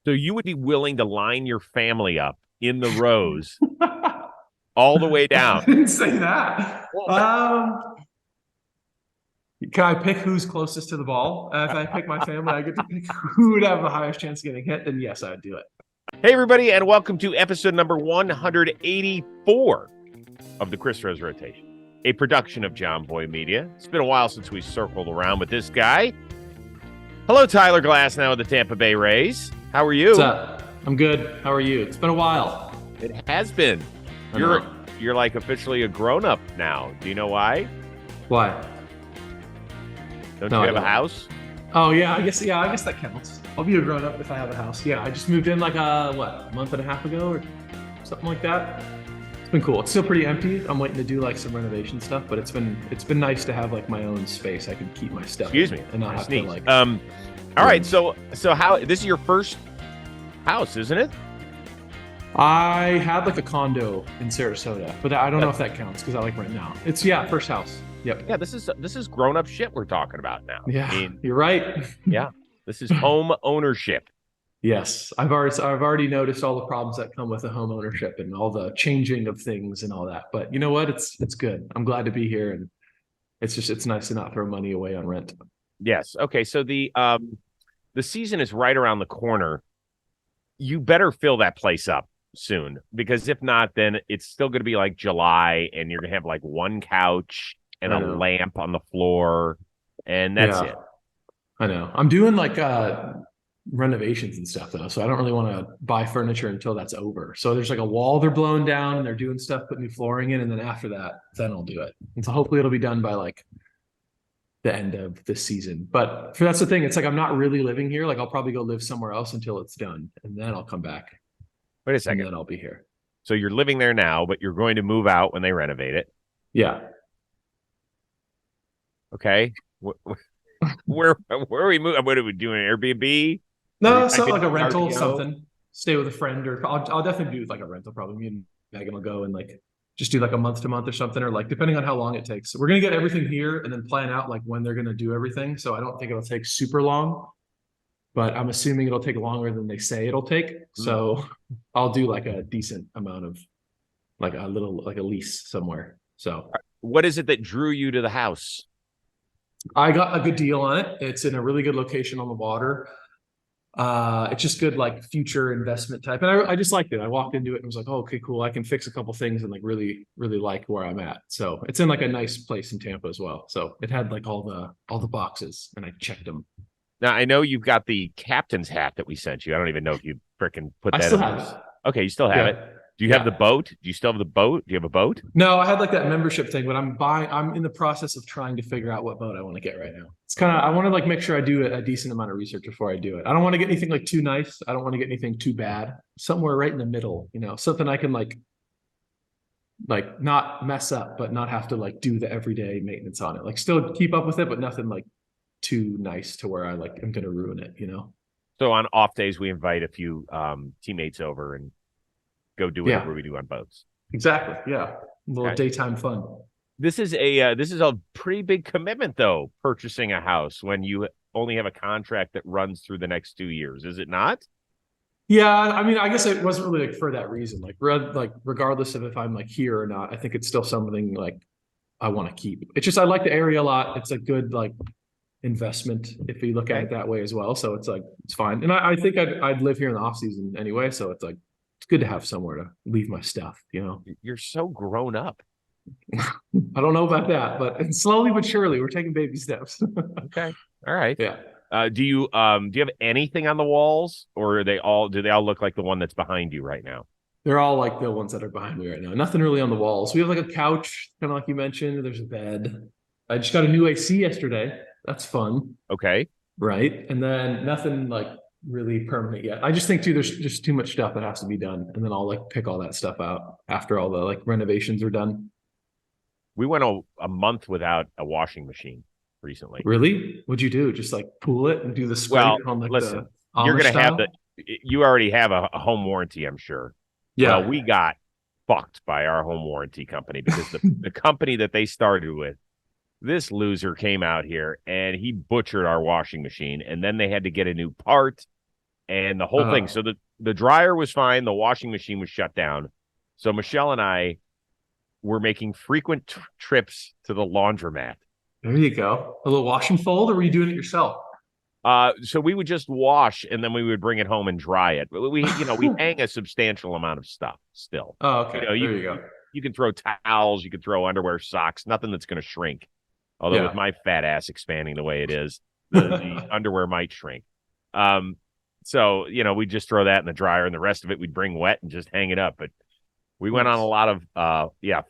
So you would be willing to line your family up in the rows all the way down? I didn't say that. Well, Can I pick who's closest to the ball? If I pick my family, I get to pick who would have the highest chance of getting hit, then yes, I would do it. Hey, everybody, and welcome to episode number 184 of the Chris Rose Rotation, a production of John Boy Media. It's been a while since we circled around with this guy. Hello, Tyler Glasnow of the Tampa Bay Rays. How are you? What's up? I'm good. How are you? It's been a while. It has been. You're like officially a grown-up now. Do you know why? Why? Don't you have a house? Oh, yeah, I guess that counts. I'll be a grown-up if I have a house. Yeah, I just moved in like a month and a half ago or something like that. It's been cool. It's still pretty empty. I'm waiting to do like some renovation stuff, but it's been nice to have like my own space. I can keep my stuff. Excuse me. And not have to like. All right. So how this is your first house, isn't it? I had like a condo in Sarasota, but I don't know if that counts because I like rent now. It's first house. Yep. Yeah. This is grown up shit we're talking about now. Yeah. I mean, you're right. Yeah. This is home ownership. Yes, I've already noticed all the problems that come with the home ownership and all the changing of things and all that. But you know what? It's good. I'm glad to be here, and it's nice to not throw money away on rent. Yes. Okay. So the season is right around the corner. You better fill that place up soon, because if not, then it's still going to be like July, and you're going to have like one couch and a lamp on the floor, and that's it. I know. I'm doing like renovations and stuff though, so I don't really want to buy furniture until that's over. So there's like a wall they're blowing down and they're doing stuff, putting new flooring in, and then after that, then I'll do it. And so hopefully it'll be done by like the end of this season. But that's the thing, it's like I'm not really living here. Like I'll probably go live somewhere else until it's done, and then I'll come back. Wait a second. And then I'll be here. So you're living there now, but you're going to move out when they renovate it. Yeah. Okay. Where are we moving? What are we doing? Airbnb? No, it's not like a rental, something. Stay with a friend, or I'll definitely do like a rental. Probably me and Megan will go and like just do like a month to month or something, or like depending on how long it takes. So we're gonna get everything here and then plan out like when they're gonna do everything. So I don't think it'll take super long, but I'm assuming it'll take longer than they say it'll take. So I'll do like a decent amount of like a lease somewhere. So what is it that drew you to the house? I got a good deal on it. It's in a really good location on the water. It's just good, like future investment type. And I just liked it. I walked into it and was like, oh, okay, cool. I can fix a couple things and like really, really like where I'm at. So it's in like a nice place in Tampa as well. So it had like all the boxes, and I checked them. Now I know you've got the captain's hat that we sent you. I don't even know if you freaking put that. I still have it. Okay, you still have it. Do you have the boat? Do you still have the boat? Do you have a boat? No, I had like that membership thing, but I'm in the process of trying to figure out what boat I want to get right now. It's I want to like make sure I do a decent amount of research before I do it. I don't want to get anything like too nice. I don't want to get anything too bad. Somewhere right in the middle, something I can like not mess up, but not have to like do the everyday maintenance on it. Like still keep up with it, but nothing like too nice to where I like am going to ruin it, So on off days, we invite a few teammates over and go do whatever we do on boats. Exactly. Yeah. A little daytime fun. This is a pretty big commitment though, purchasing a house when you only have a contract that runs through the next 2 years, is it not? Yeah. I mean, I guess it wasn't really like for that reason. Like regardless of if I'm like here or not, I think it's still something like I want to keep. It's just I like the area a lot. It's a good like investment if you look at it that way as well. So it's like it's fine. And I think I'd live here in the off season anyway. So it's like it's good to have somewhere to leave my stuff, You're so grown up. I don't know about that, but slowly but surely we're taking baby steps. Okay. All right. Yeah. Do you have anything on the walls, or do they all look like the one that's behind you right now? They're all like the ones that are behind me right now. Nothing really on the walls. We have like a couch, kind of like you mentioned. There's a bed. I just got a new AC yesterday. That's fun. Okay. Right. And then nothing like really permanent yet. I just think too, there's just too much stuff that has to be done. And then I'll like pick all that stuff out after all the like renovations are done. We went a month without a washing machine recently. Really? What'd you do? Just like pool it and do the spray on like listen, you're going to have you already have a home warranty, I'm sure. Yeah. Well, we got fucked by our home warranty company because the company that they started with, this loser came out here and he butchered our washing machine, and then they had to get a new part, And the whole thing. So the dryer was fine. The washing machine was shut down. So Michelle and I were making frequent trips to the laundromat. There you go. A little wash and fold, or were you doing it yourself? So we would just wash and then we would bring it home and dry it. We hang a substantial amount of stuff still. Oh, okay. There you go. You can throw towels, you can throw underwear, socks, nothing that's going to shrink. Although with my fat ass expanding the way it is, the underwear might shrink. So, we just throw that in the dryer and the rest of it we'd bring wet and just hang it up. But we went on a lot of,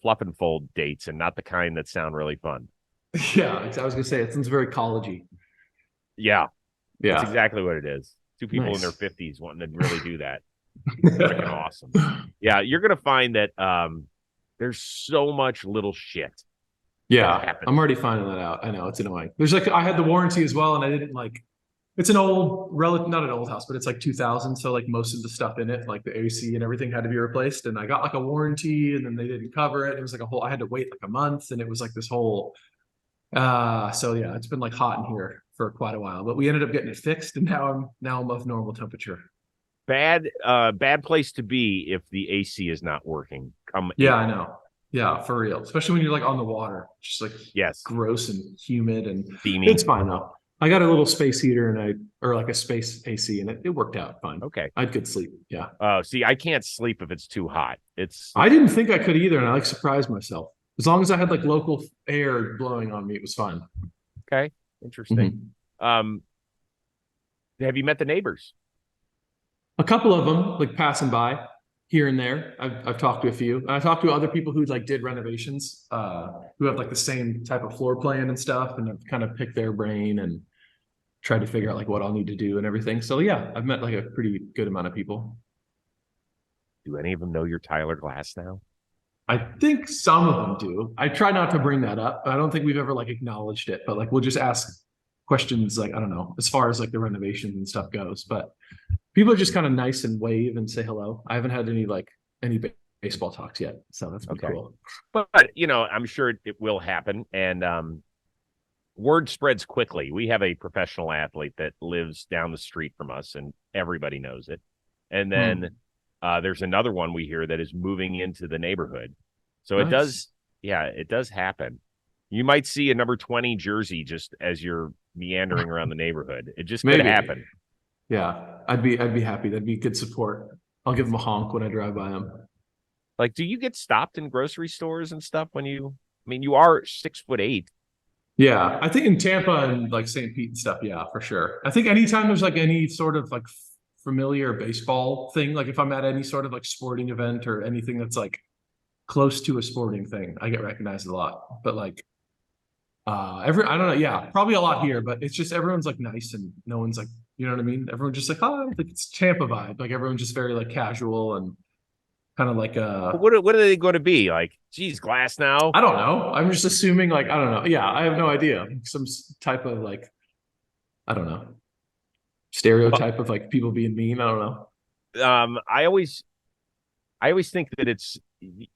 fluff and fold dates, and not the kind that sound really fun. Yeah, I was going to say, it sounds very college-y. Yeah. That's exactly what it is. Two people in their 50s wanting to really do that. Freaking awesome. Yeah, you're going to find that there's so much little shit. Yeah, I'm already finding that out. I know, it's annoying. There's I had the warranty as well, and I didn't it's an old not an old house, but it's 2000. So most of the stuff in it, like the AC and everything, had to be replaced. And I got a warranty, and then they didn't cover it. It was a whole. I had to wait a month, and it was this whole. So yeah, it's been hot in here for quite a while. But we ended up getting it fixed, and now I'm of normal temperature. Bad place to be if the AC is not working. I know. Yeah, for real. Especially when you're on the water, just yes, gross and humid and steamy. It's fine though. I got a little space heater or a space AC, and it worked out fine. Okay. I could sleep. Yeah. See, I can't sleep if it's too hot. I didn't think I could either, and I surprised myself. As long as I had local air blowing on me, it was fine. Okay. Interesting. Mm-hmm. Have you met the neighbors? A couple of them, passing by here and there. I've talked to a few. And I talked to other people who did renovations, who have the same type of floor plan and stuff, and I've kind of picked their brain and tried to figure out what I'll need to do and everything. So yeah, I've met a pretty good amount of people. Do any of them know you're Tyler Glasnow? I think some of them do. I try not to bring that up. I don't think we've ever acknowledged it, but we'll just ask questions I don't know, as far as the renovations and stuff goes. But people are just kind of nice and wave and say hello. I haven't had any baseball talks yet, so that's pretty cool. But I'm sure it will happen, and word spreads quickly. We have a professional athlete that lives down the street from us, and everybody knows it. And then there's another one we hear that is moving into the neighborhood. So nice. It does happen. You might see a number 20 jersey just as you're meandering around the neighborhood. It just could happen. Yeah, I'd be happy. That'd be good support. I'll give them a honk when I drive by them. Do you get stopped in grocery stores and stuff when you are 6'8"? Yeah, I think in Tampa and St. Pete and stuff, yeah, for sure. I think anytime there's any sort of familiar baseball thing, if I'm at any sort of sporting event or anything that's close to a sporting thing, I get recognized a lot. But I don't know, yeah, probably a lot here, but it's just everyone's nice and no one's you know what I mean? Everyone's just oh, I think it's Tampa vibe. Everyone's just very casual and kind of what are they going to be geez, Glasnow? I don't know. I'm just assuming I don't know. Yeah, I have no idea. Some type of I don't know, stereotype of people being mean. I don't know. I always think that it's,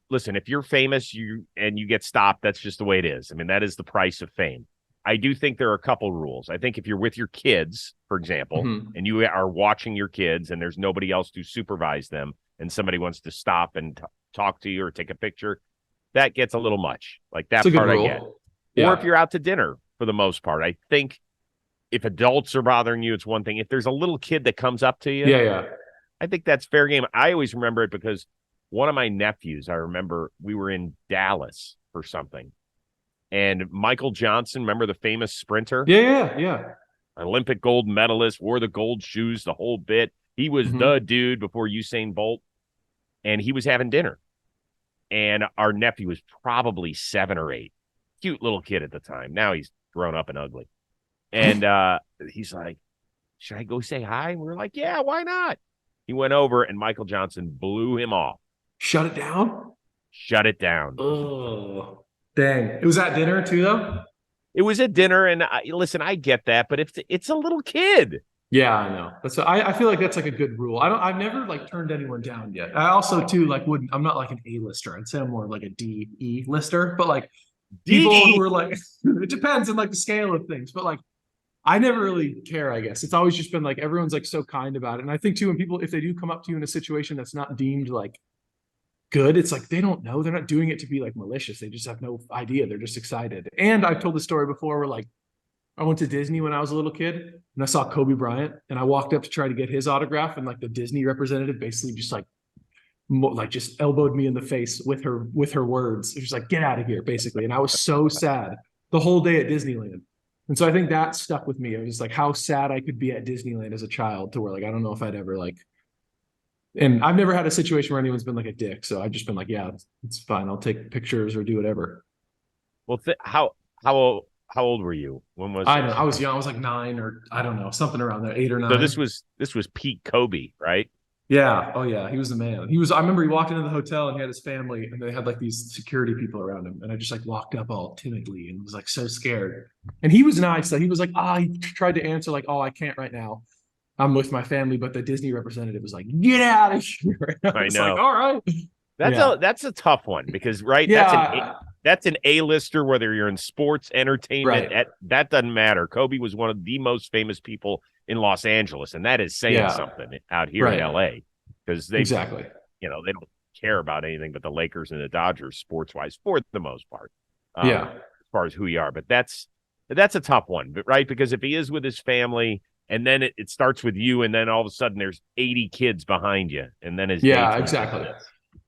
listen, if you're famous, you get stopped, that's just the way it is. That is the price of fame. I do think there are a couple rules. I think if you're with your kids, for example, and you are watching your kids and there's nobody else to supervise them, and somebody wants to stop and talk to you or take a picture, that gets a little much. That part I get. Yeah. Or if you're out to dinner, for the most part, I think if adults are bothering you, it's one thing. If there's a little kid that comes up to you, I think that's fair game. I always remember it because one of my nephews, I remember we were in Dallas for something. And Michael Johnson, remember the famous sprinter? Yeah. Olympic gold medalist, wore the gold shoes, the whole bit. He was the dude before Usain Bolt. And he was having dinner. And our nephew was probably 7 or 8. Cute little kid at the time. Now he's grown up and ugly. And he's like, should I go say hi? And we were like, yeah, why not? He went over and Michael Johnson blew him off. Shut it down? Shut it down. Oh, dang. It was at dinner too, though? It was at dinner, and listen, I get that, but it's a little kid. Yeah, I know. I feel like that's a good rule. I've never turned anyone down yet. I also too I'm not an A-lister. I'd say I'm more a D-E lister, but people who are it depends on the scale of things. But I never really care, I guess. It's always just been like everyone's like so kind about it. And I think too, when people, if they do come up to you in a situation that's not deemed like good, it's like they don't know. They're not doing it to be like malicious. They just have no idea. They're just excited. And I've told the story before where like I went to Disney when I was a little kid and I saw Kobe Bryant and I walked up to try to get his autograph and like the Disney representative basically just like just elbowed me in the face with her words. She's like, get out of here, basically. And I was so sad the whole day at Disneyland. And so I think that stuck with me. It was like how sad I could be at Disneyland as a child to where like I don't know if I'd ever like, and I've never had a situation where anyone's been like a dick. So I've just been like, yeah, it's fine. I'll take pictures or do whatever. Well, how old were you? When was I know I was young. I was like 9 or I don't know, something around there, 8 or 9. So this was peak Kobe, right? Yeah. Oh yeah. He was the man. I remember he walked into the hotel and he had his family and they had like these security people around him. And I just like walked up all timidly and was like so scared. And he was nice. So he was like, he tried to answer like, oh, I can't right now. I'm with my family. But the Disney representative was like, get out of here. I was know. Like, all right. That's a tough one because that's an A-lister, whether you're in sports, entertainment, right. that doesn't matter. Kobe was one of the most famous people in Los Angeles, and that is saying something out here in LA because they they don't care about anything but the Lakers and the Dodgers sports-wise for the most part. As far as who you are, but that's a tough one, right? Because if he is with his family and then it starts with you, and then all of a sudden there's 80 kids behind you, and then his exactly.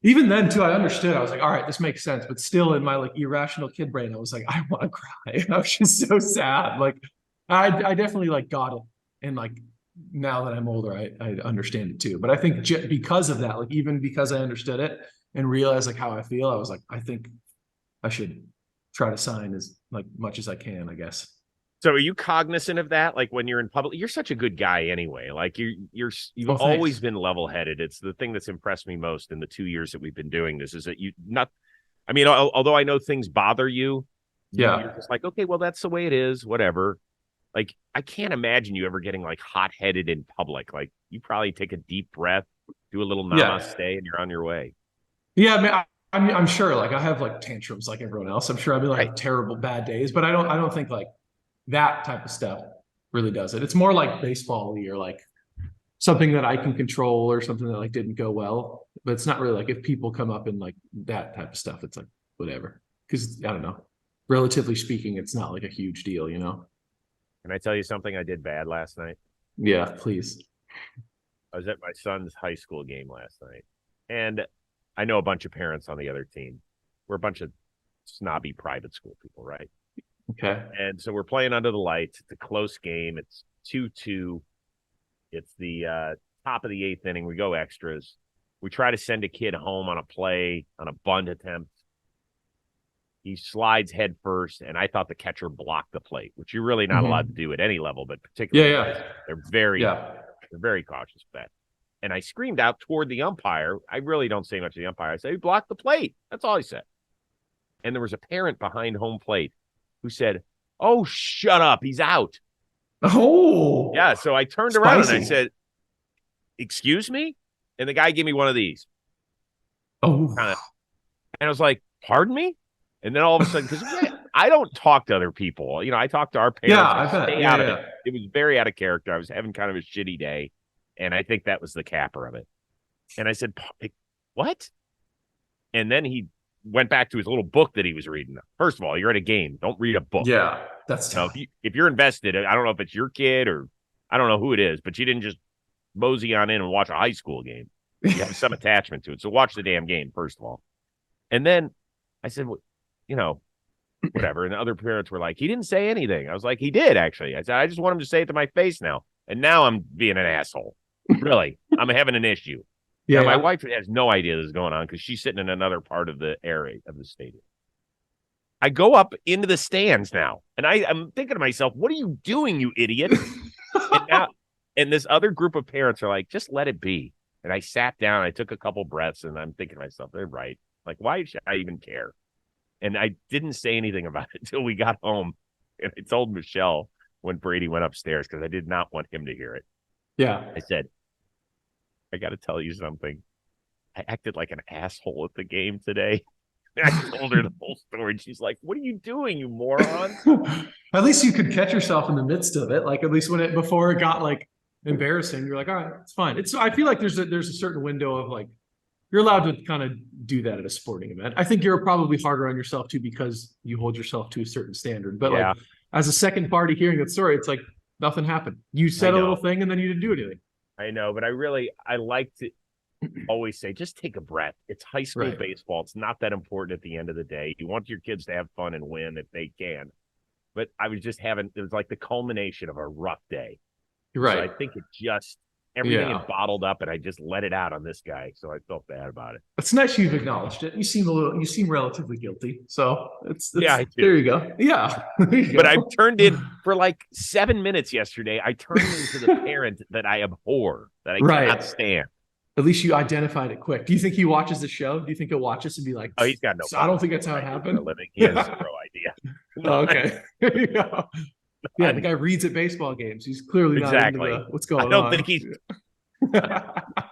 Even then, too, I understood. I was like, all right, this makes sense. But still, in my like irrational kid brain, I was like, I want to cry. I was just so sad. Like, I definitely like got it. And like now that I'm older, I understand it too. But I think because of that, like even because I understood it and realized like how I feel, I was like, I think I should try to sign as like much as I can, I guess. So are you cognizant of that? Like when you're in public, you're such a good guy anyway. Like you've always been level-headed. It's the thing that's impressed me most in the 2 years that we've been doing this is that although I know things bother you, you're just like, okay, well, that's the way it is, whatever. Like, I can't imagine you ever getting like hot-headed in public. Like you probably take a deep breath, do a little namaste, and you're on your way. Yeah, I mean, I'm sure like I have like tantrums like everyone else. I'm sure I've been like terrible bad days, but I don't think like that type of stuff really does it. It's more like baseball-y or like something that I can control or something that like didn't go well. But it's not really like if people come up and like that type of stuff, it's like whatever. Because I don't know. Relatively speaking, it's not like a huge deal, you know. Can I tell you something I did bad last night? Yeah, please. I was at my son's high school game last night, and I know a bunch of parents on the other team. We're a bunch of snobby private school people, right? Okay. And so we're playing under the lights. It's a close game. It's 2-2. It's the top of the 8th inning. We go extras. We try to send a kid home on a play, on a bunt attempt. He slides head first, and I thought the catcher blocked the plate, which you're really not allowed to do at any level, but particularly they're very cautious with that. And I screamed out toward the umpire. I really don't say much to the umpire. I said, he blocked the plate. That's all I said. And there was a parent behind home plate who said, oh, shut up. He's out. Oh. Yeah, so I turned around and I said, excuse me? And the guy gave me one of these. Oh. And I was like, pardon me? And then all of a sudden, because I don't talk to other people. You know, I talk to our parents. Yeah, I bet. Stay out of it. It was very out of character. I was having kind of a shitty day. And I think that was the capper of it. And I said, what? And then he went back to his little book that he was reading. First of all, you're at a game. Don't read a book. Yeah, that's tough. If you're invested, I don't know if it's your kid or I don't know who it is, but you didn't just mosey on in and watch a high school game. You have some attachment to it. So watch the damn game, first of all. And then I said, well, you know, whatever. And the other parents were like, he didn't say anything. I was like, he did, actually. I said, I just want him to say it to my face now. And now I'm being an asshole. Really. I'm having an issue. Yeah, my wife has no idea this is going on because she's sitting in another part of the area of the stadium. I go up into the stands now, and I'm thinking to myself, what are you doing, you idiot? and this other group of parents are like, just let it be. And I sat down, I took a couple breaths, and I'm thinking to myself, they're right. Like, why should I even care? And I didn't say anything about it until we got home. And I told Michelle when Brady went upstairs because I did not want him to hear it. Yeah. I said, I got to tell you something. I acted like an asshole at the game today. And I told her the whole story. And she's like, "What are you doing, you moron?" At least you could catch yourself in the midst of it. Like at least before it got like embarrassing, you're like, all right, it's fine. I feel like there's a certain window of like you're allowed to kind of do that at a sporting event. I think you're probably harder on yourself too because you hold yourself to a certain standard. But like as a second party hearing that story, it's like nothing happened. You said a little thing and then you didn't do anything. I know, but I like to always say, just take a breath. It's high school baseball. It's not that important at the end of the day. You want your kids to have fun and win if they can. But I was just it was like the culmination of a rough day. Right. So I think it just, everything had bottled up and I just let it out on this guy. So I felt bad about it. It's nice you've acknowledged it. You seem relatively guilty. So it's I do. There you go. Yeah. But I turned in for like 7 minutes yesterday. I turned into the parent that I abhor, that I cannot stand. At least you identified it quick. Do you think he watches the show? Do you think he'll watch this and be like, "Oh, he's got no." So I don't think that's how it happened. He has zero idea. Okay. Yeah, the guy reads at baseball games. He's clearly not into what's going on. I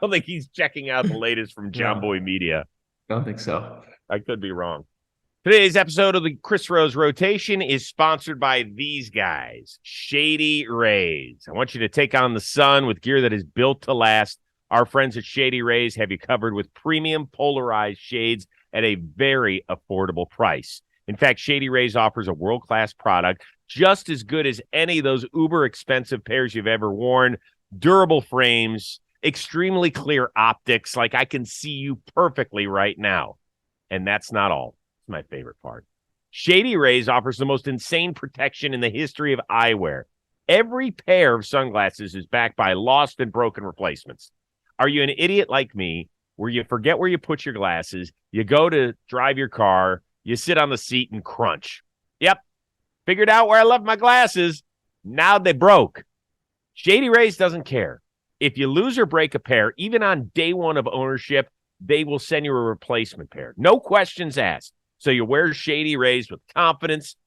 don't think he's checking out the latest from John Boy Media. I don't think so. I could be wrong. Today's episode of the Chris Rose Rotation is sponsored by these guys, Shady Rays. I want you to take on the sun with gear that is built to last. Our friends at Shady Rays have you covered with premium polarized shades at a very affordable price. In fact, Shady Rays offers a world-class product just as good as any of those uber expensive pairs you've ever worn. Durable frames, extremely clear optics, like I can see you perfectly right now. And that's not all. It's my favorite part. Shady Rays offers the most insane protection in the history of eyewear. Every pair of sunglasses is backed by lost and broken replacements. Are you an idiot like me where you forget where you put your glasses, you go to drive your car, you sit on the seat and crunch? Yep. Figured out where I left my glasses. Now they broke. Shady Rays doesn't care. If you lose or break a pair, even on day one of ownership, they will send you a replacement pair. No questions asked. So you wear Shady Rays with confidence,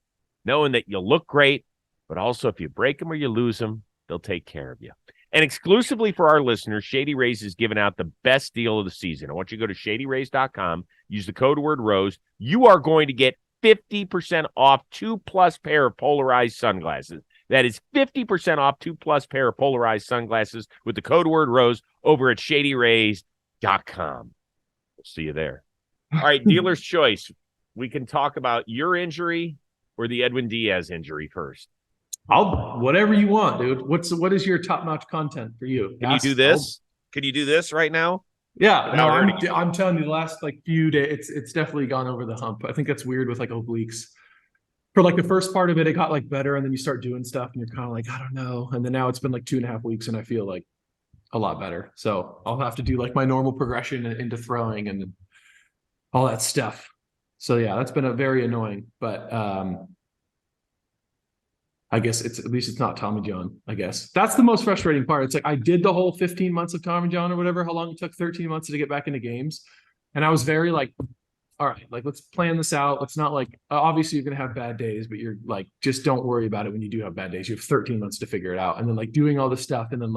knowing that you'll look great, but also if you break them or you lose them, they'll take care of you. And exclusively for our listeners, Shady Rays is giving out the best deal of the season. I want you to go to shadyrays.com, use the code word ROSE. You are going to get 50% off 2+ pair of polarized sunglasses. That is 50% off 2+ pair of polarized sunglasses with the code word ROSE over at shadyrays.com. We'll see you there. All right, dealer's choice. We can talk about your injury or the Edwin Diaz injury first. Whatever you want, dude. What is your top-notch content for you? Can you do this? Can you do this right now? Yeah, no, I'm telling you, the last few days, it's definitely gone over the hump. I think that's weird with obliques. For the first part of it, it got better, and then you start doing stuff, and you're kind of I don't know. And then now it's been 2.5 weeks, and I feel a lot better. So I'll have to do my normal progression into throwing and all that stuff. So yeah, that's been a very annoying, but I guess at least it's not Tommy John, I guess. That's the most frustrating part. It's I did the whole 15 months of Tommy John or whatever, how long it took, 13 months to get back into games. And I was very all right, let's plan this out. Let's not obviously you're going to have bad days, but you're just don't worry about it when you do have bad days. You have 13 months to figure it out. And then doing all this stuff and then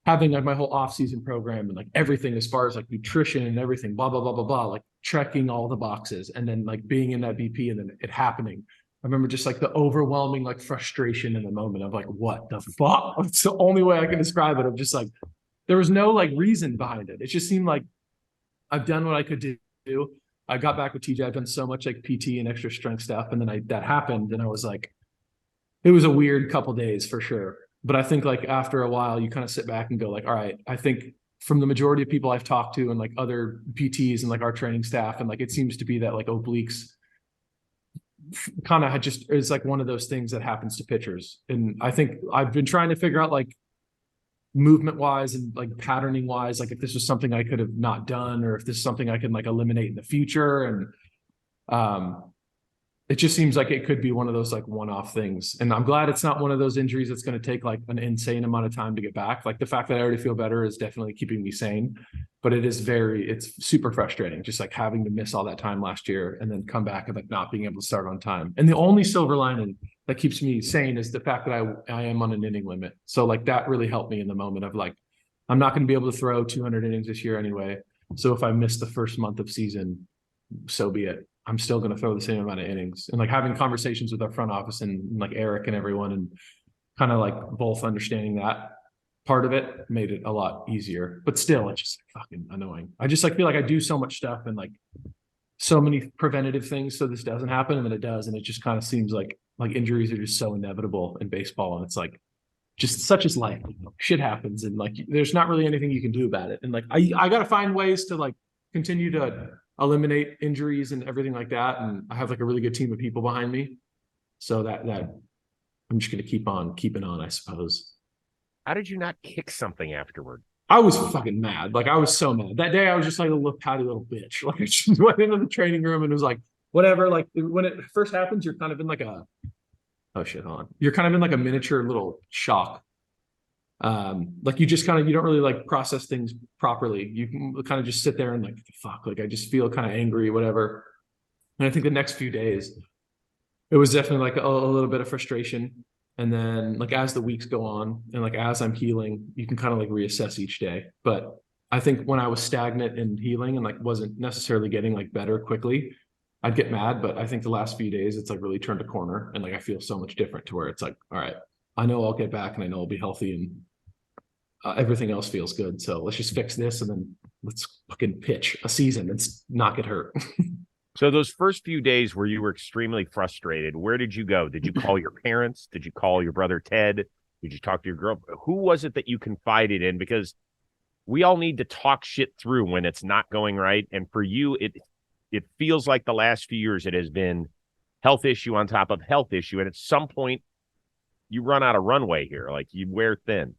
having my whole off-season program and everything as far as nutrition and everything, blah, blah, blah, blah, blah, checking all the boxes and then being in that BP and then it happening. I remember just the overwhelming frustration in the moment of what the fuck? It's the only way I can describe it. Of just there was no reason behind it. It just seemed I've done what I could do. I got back with TJ. I've done so much PT and extra strength stuff. And then that happened. And I was it was a weird couple days for sure. But I think after a while, you kind of sit back and go all right, I think from the majority of people I've talked to and other PTs and our training staff, and it seems to be that obliques kind of just is one of those things that happens to pitchers. And I think I've been trying to figure out movement wise and patterning wise, if this was something I could have not done or if this is something I can eliminate in the future. And it just seems it could be one of those one-off things. And I'm glad it's not one of those injuries that's going to take an insane amount of time to get back. The fact that I already feel better is definitely keeping me sane, but it's super frustrating. Just having to miss all that time last year and then come back and not being able to start on time. And the only silver lining that keeps me sane is the fact that I am on an inning limit. So that really helped me in the moment of I'm not going to be able to throw 200 innings this year anyway. So if I miss the first month of season, so be it. I'm still going to throw the same amount of innings. And like having conversations with our front office and like Eric and everyone, and kind of like both understanding that part of it made it a lot easier. But still, it's just fucking annoying. I just like feel like I do so much stuff and like so many preventative things so this doesn't happen, and then it does, and it just kind of seems like injuries are just so inevitable in baseball, and it's like just such as life. Shit happens, and like there's not really anything you can do about it. And like I got to find ways to like continue to eliminate injuries and everything like that. And I have like a really good team of people behind me, so that I'm just gonna keep on keeping on, I suppose. How did you not kick something afterward? I was fucking mad. Like I was so mad that day. I was just like a little pouty little bitch. Like I just went into the training room and was like, whatever. Like when it first happens, you're kind of in like a, oh shit, hold on. You're kind of in like a miniature little shock. Like you just kind of, you don't really like process things properly. You can kind of just sit there and like, fuck, like I just feel kind of angry, whatever. And I think the next few days, it was definitely like a little bit of frustration. And then like as the weeks go on and like as I'm healing, you can kind of like reassess each day. But I think when I was stagnant and healing and like wasn't necessarily getting like better quickly, I'd get mad. But I think the last few days it's like really turned a corner, and like I feel so much different to where it's like, all right, I know I'll get back and I know I'll be healthy, and everything else feels good. So let's just fix this and then let's fucking pitch a season and not get hurt. So those first few days where you were extremely frustrated, where did you go? Did you call your parents? Did you call your brother Ted? Did you talk to your girl? Who was it that you confided in? Because we all need to talk shit through when it's not going right. And for you, it feels like the last few years it has been health issue on top of health issue. And at some point, you run out of runway here. Like you wear thin.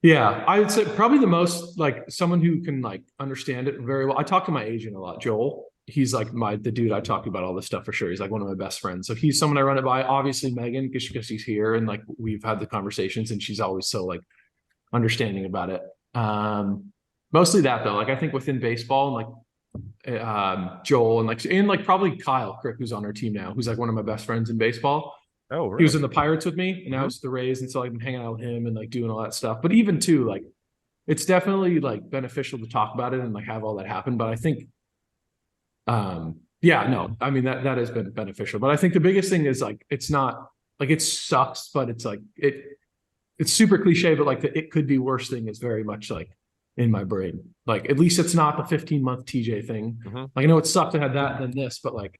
Yeah, I would say probably the most like someone who can like understand it very well. I talk to my agent a lot, Joel. He's like the dude I talk about all this stuff for sure. He's like one of my best friends. So he's someone I run it by. Obviously Megan, because she's here and like we've had the conversations and she's always so like understanding about it. Mostly that though. Like I think within baseball and like Joel and like probably Kyle Crick, who's on our team now, who's like one of my best friends in baseball. Oh, really? He was in the Pirates with me, and now it's the Rays, and so I've been hanging out with him and like doing all that stuff. But even too, like it's definitely like beneficial to talk about it and like have all that happen. But I think, yeah, no, I mean that has been beneficial. But I think the biggest thing is like it's not like it sucks, but it's like it's super cliche, but like the it could be worse thing is very much like in my brain. Like at least it's not the 15-month TJ thing. Like I know it sucked to have that and then this, but like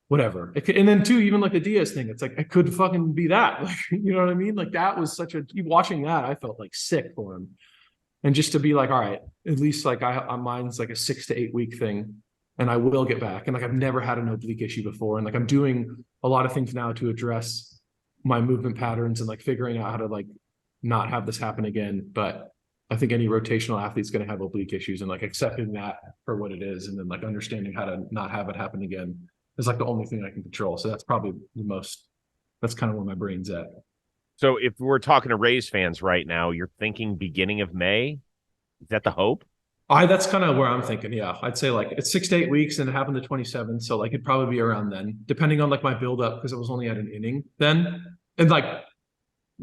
whatever. And then too, even like the Diaz thing, it's like it could fucking be that. Like, you know what I mean? Like that was such a watching that, I felt like sick for him. And just to be like, all right, at least like mine's like a 6 to 8 week thing, and I will get back. And like I've never had an oblique issue before. And like I'm doing a lot of things now to address my movement patterns and like figuring out how to like not have this happen again. But I think any rotational athlete's going to have oblique issues, and like accepting that for what it is, and then like understanding how to not have it happen again is like the only thing I can control. So that's probably that's kind of where my brain's at. So if we're talking to Rays fans right now, you're thinking beginning of May? Is that the hope? That's kind of where I'm thinking. Yeah. I'd say like it's 6 to 8 weeks and it happened the 27th. So like it'd probably be around then, depending on like my buildup, because it was only at an inning then. And like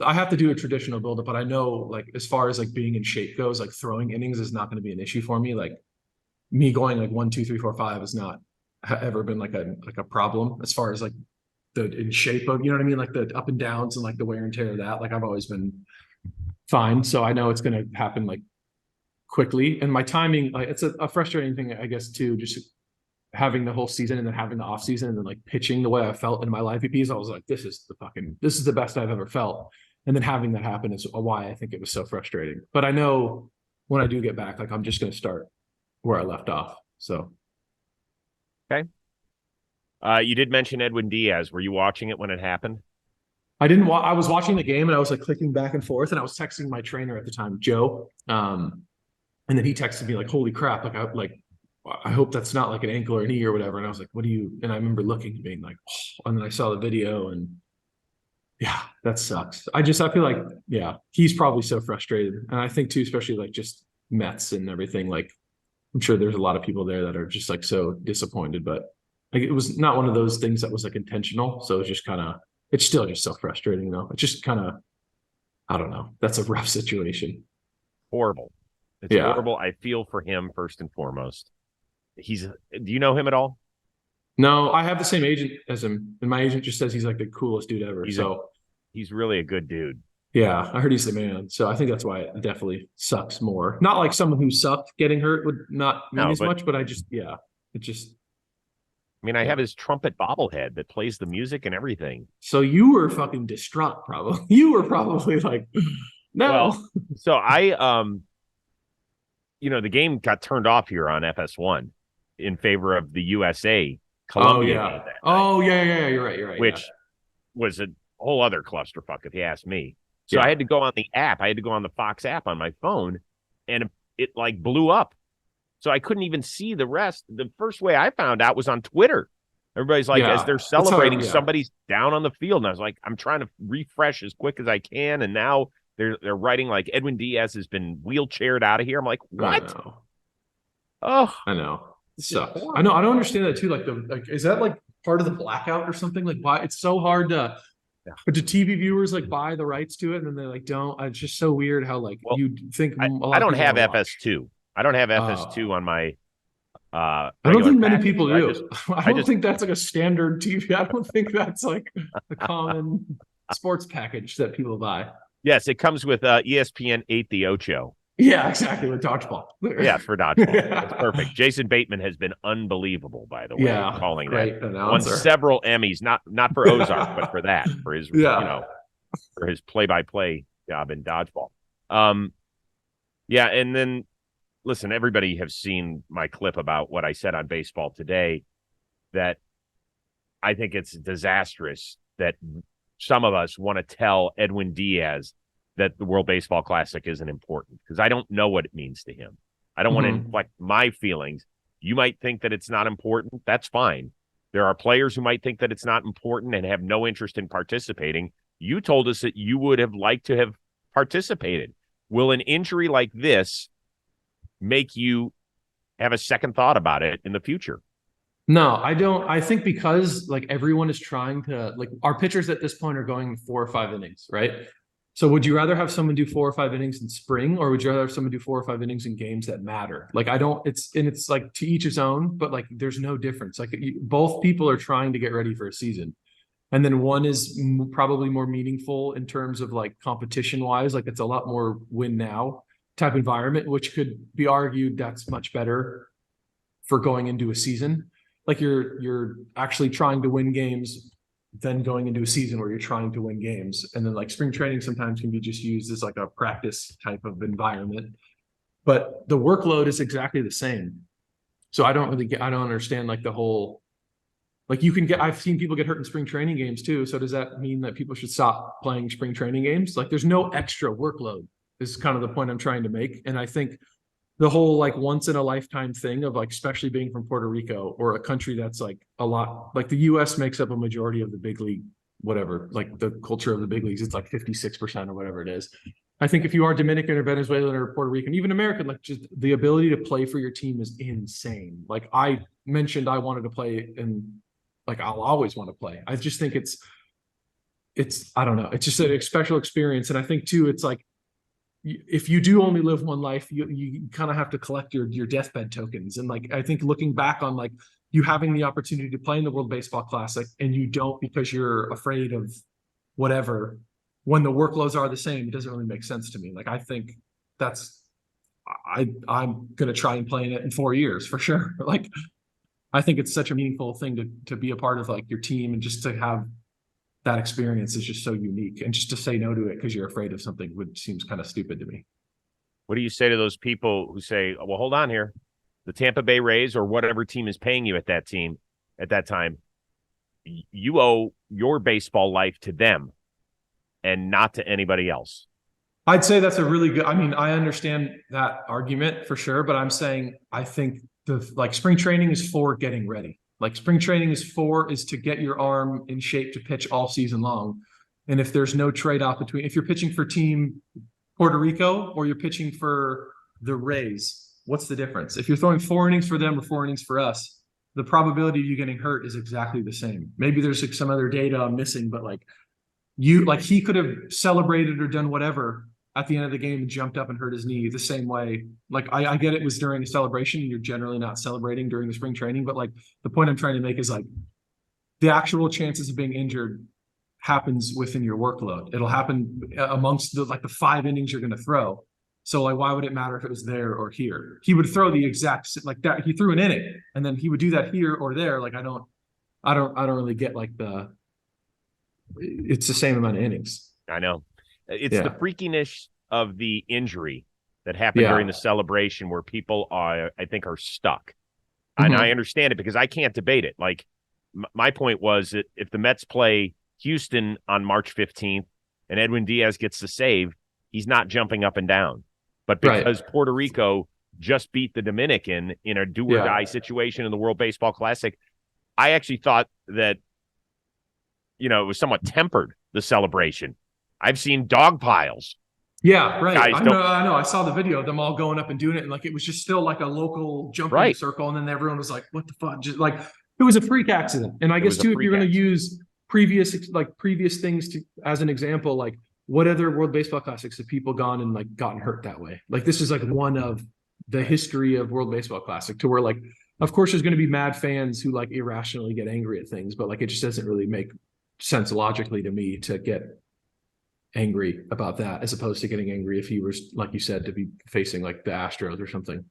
I have to do a traditional buildup, but I know like as far as like being in shape goes, like throwing innings is not going to be an issue for me. Like me going like 1, 2, 3, 4, 5 is not ever been like a problem as far as like the in shape of, you know what I mean, like the up and downs and like the wear and tear of that. Like I've always been fine, so I know it's going to happen like quickly. And my timing, like it's a frustrating thing, I guess, too, just having the whole season and then having the off season and then like pitching the way I felt in my live PPs. I was like, this is the best I've ever felt. And then having that happen is why I think it was so frustrating. But I know when I do get back, like I'm just going to start where I left off. So okay. You did mention Edwin Diaz. Were you watching it when it happened? I didn't. I was watching the game and I was like clicking back and forth, and I was texting my trainer at the time, Joe. And then he texted me like, "Holy crap! I hope that's not like an ankle or knee or whatever." And I was like, "What do you?" And I remember looking and being like, "Oh," and then I saw the video, and yeah, that sucks. I feel like, yeah, he's probably so frustrated, and I think too, especially like just Mets and everything. Like, I'm sure there's a lot of people there that are just like so disappointed, but like it was not one of those things that was like intentional. So it's just kind of, it's still just so frustrating though. It's just kind of, I don't know. That's a rough situation. Horrible. It's horrible. I feel for him first and foremost. Do you know him at all? No, I have the same agent as him, and my agent just says he's like the coolest dude ever. He's really a good dude. Yeah, I heard he's the man. So I think that's why it definitely sucks more. Not like someone who sucked getting hurt would not mean as much, but I have his trumpet bobblehead that plays the music and everything. So you were fucking distraught, probably. You were probably like, no. Well, so the game got turned off here on FS1 in favor of the USA Colombia. Oh yeah. You're right. Which was a whole other clusterfuck, if you ask me. So I had to go on the app. I had to go on the Fox app on my phone, and it like blew up. So I couldn't even see the rest. The first way I found out was on Twitter. Everybody's like, as they're celebrating, somebody's down on the field. And I was like, I'm trying to refresh as quick as I can. And now they're writing like Edwin Diaz has been wheelchaired out of here. I'm like, what? I know. So I know. I don't understand that too. Like is that like part of the blackout or something? Like why it's so hard to but do TV viewers like buy the rights to it and then they like don't? It's just so weird how like you think I don't have FS2. I don't have FS2 on my I don't think many people do. I don't think that's like a standard TV. I don't think that's like a common sports package that people buy. Yes, it comes with ESPN 8 the Ocho. Yeah, exactly, with dodgeball. Yeah, for dodgeball. That's perfect. Jason Bateman has been unbelievable, by the way, calling that. Won several Emmys, not for Ozark, but for that, for his for his play-by-play job in dodgeball. And then listen, everybody has seen my clip about what I said on Baseball Today, that I think it's disastrous that some of us want to tell Edwin Diaz that the World Baseball Classic isn't important, because I don't know what it means to him. I don't want to inflect my feelings. You might think that it's not important. That's fine. There are players who might think that it's not important and have no interest in participating. You told us that you would have liked to have participated. Will an injury like this make you have a second thought about it in the future? No, I don't. I think because like everyone is trying to, like, our pitchers at this point are going 4 or 5 innings, right? So would you rather have someone do 4 or 5 innings in spring, or would you rather have someone do 4 or 5 innings in games that matter? Like, it's like to each his own, but like there's no difference. Like both people are trying to get ready for a season. And then one is probably more meaningful in terms of like competition wise. Like it's a lot more win now type environment, which could be argued that's much better for going into a season. Like you're actually trying to win games than going into a season where you're trying to win games. And then like spring training sometimes can be just used as like a practice type of environment, but the workload is exactly the same. So I don't understand like the whole, like I've seen people get hurt in spring training games too. So does that mean that people should stop playing spring training games? Like there's no extra workload is kind of the point I'm trying to make. And I think the whole like once in a lifetime thing of like, especially being from Puerto Rico or a country that's like a lot, like the US makes up a majority of the big league, whatever, like the culture of the big leagues, it's like 56% or whatever it is. I think if you are Dominican or Venezuelan or Puerto Rican, even American, like just the ability to play for your team is insane. Like I mentioned, I wanted to play and like, I'll always want to play. I just think it's, I don't know. It's just a special experience. And I think too, it's like, if you do only live one life, you kind of have to collect your deathbed tokens. And like, I think looking back on like you having the opportunity to play in the World Baseball Classic and you don't because you're afraid of whatever, when the workloads are the same, it doesn't really make sense to me. Like, I think I'm going to try and play in it in 4 years for sure. Like, I think it's such a meaningful thing to be a part of like your team, and just to have that experience is just so unique, and just to say no to it because you're afraid of something seems kind of stupid to me. What do you say to those people who say, well, hold on here, the Tampa Bay Rays or whatever team is paying you at that time, you owe your baseball life to them and not to anybody else? I'd say that's a really good, I mean, I understand that argument for sure, but I'm saying, I think spring training is for getting ready. Like spring training is to get your arm in shape to pitch all season long. And if there's no trade-off between, if you're pitching for team Puerto Rico or you're pitching for the Rays, what's the difference? If you're throwing 4 innings for them or 4 innings for us, the probability of you getting hurt is exactly the same. Maybe there's like some other data I'm missing, but like he could have celebrated or done whatever at the end of the game and jumped up and hurt his knee the same way. Like I get it was during a celebration, and you're generally not celebrating during the spring training, but like the point I'm trying to make is like the actual chances of being injured happens within your workload. It'll happen amongst the 5 innings you're going to throw. So like, why would it matter if it was there or here? He would throw the exact like that. He threw an inning, and then he would do that here or there. Like I don't really get like it's the same amount of innings. I know. It's the freakiness of the injury that happened during the celebration where people I think are stuck. And I understand it because I can't debate it. Like my point was that if the Mets play Houston on March 15th and Edwin Diaz gets the save, he's not jumping up and down. But because Puerto Rico just beat the Dominican in a do or die situation in the World Baseball Classic, I actually thought that, it was somewhat tempered, the celebration. I've seen dog piles. Yeah, right. I know. I saw the video of them all going up and doing it, and like it was just still like a local jumping circle, and then everyone was like, "What the fuck?" Just like it was a freak accident. And I guess too, if you're going to use previous things as an example, like what other World Baseball Classics have people gone and like gotten hurt that way? Like this is like one of the history of World Baseball Classic to where like, of course, there's going to be mad fans who like irrationally get angry at things, but like it just doesn't really make sense logically to me to get angry about that as opposed to getting angry if he was, like you said, to be facing like the Astros or something.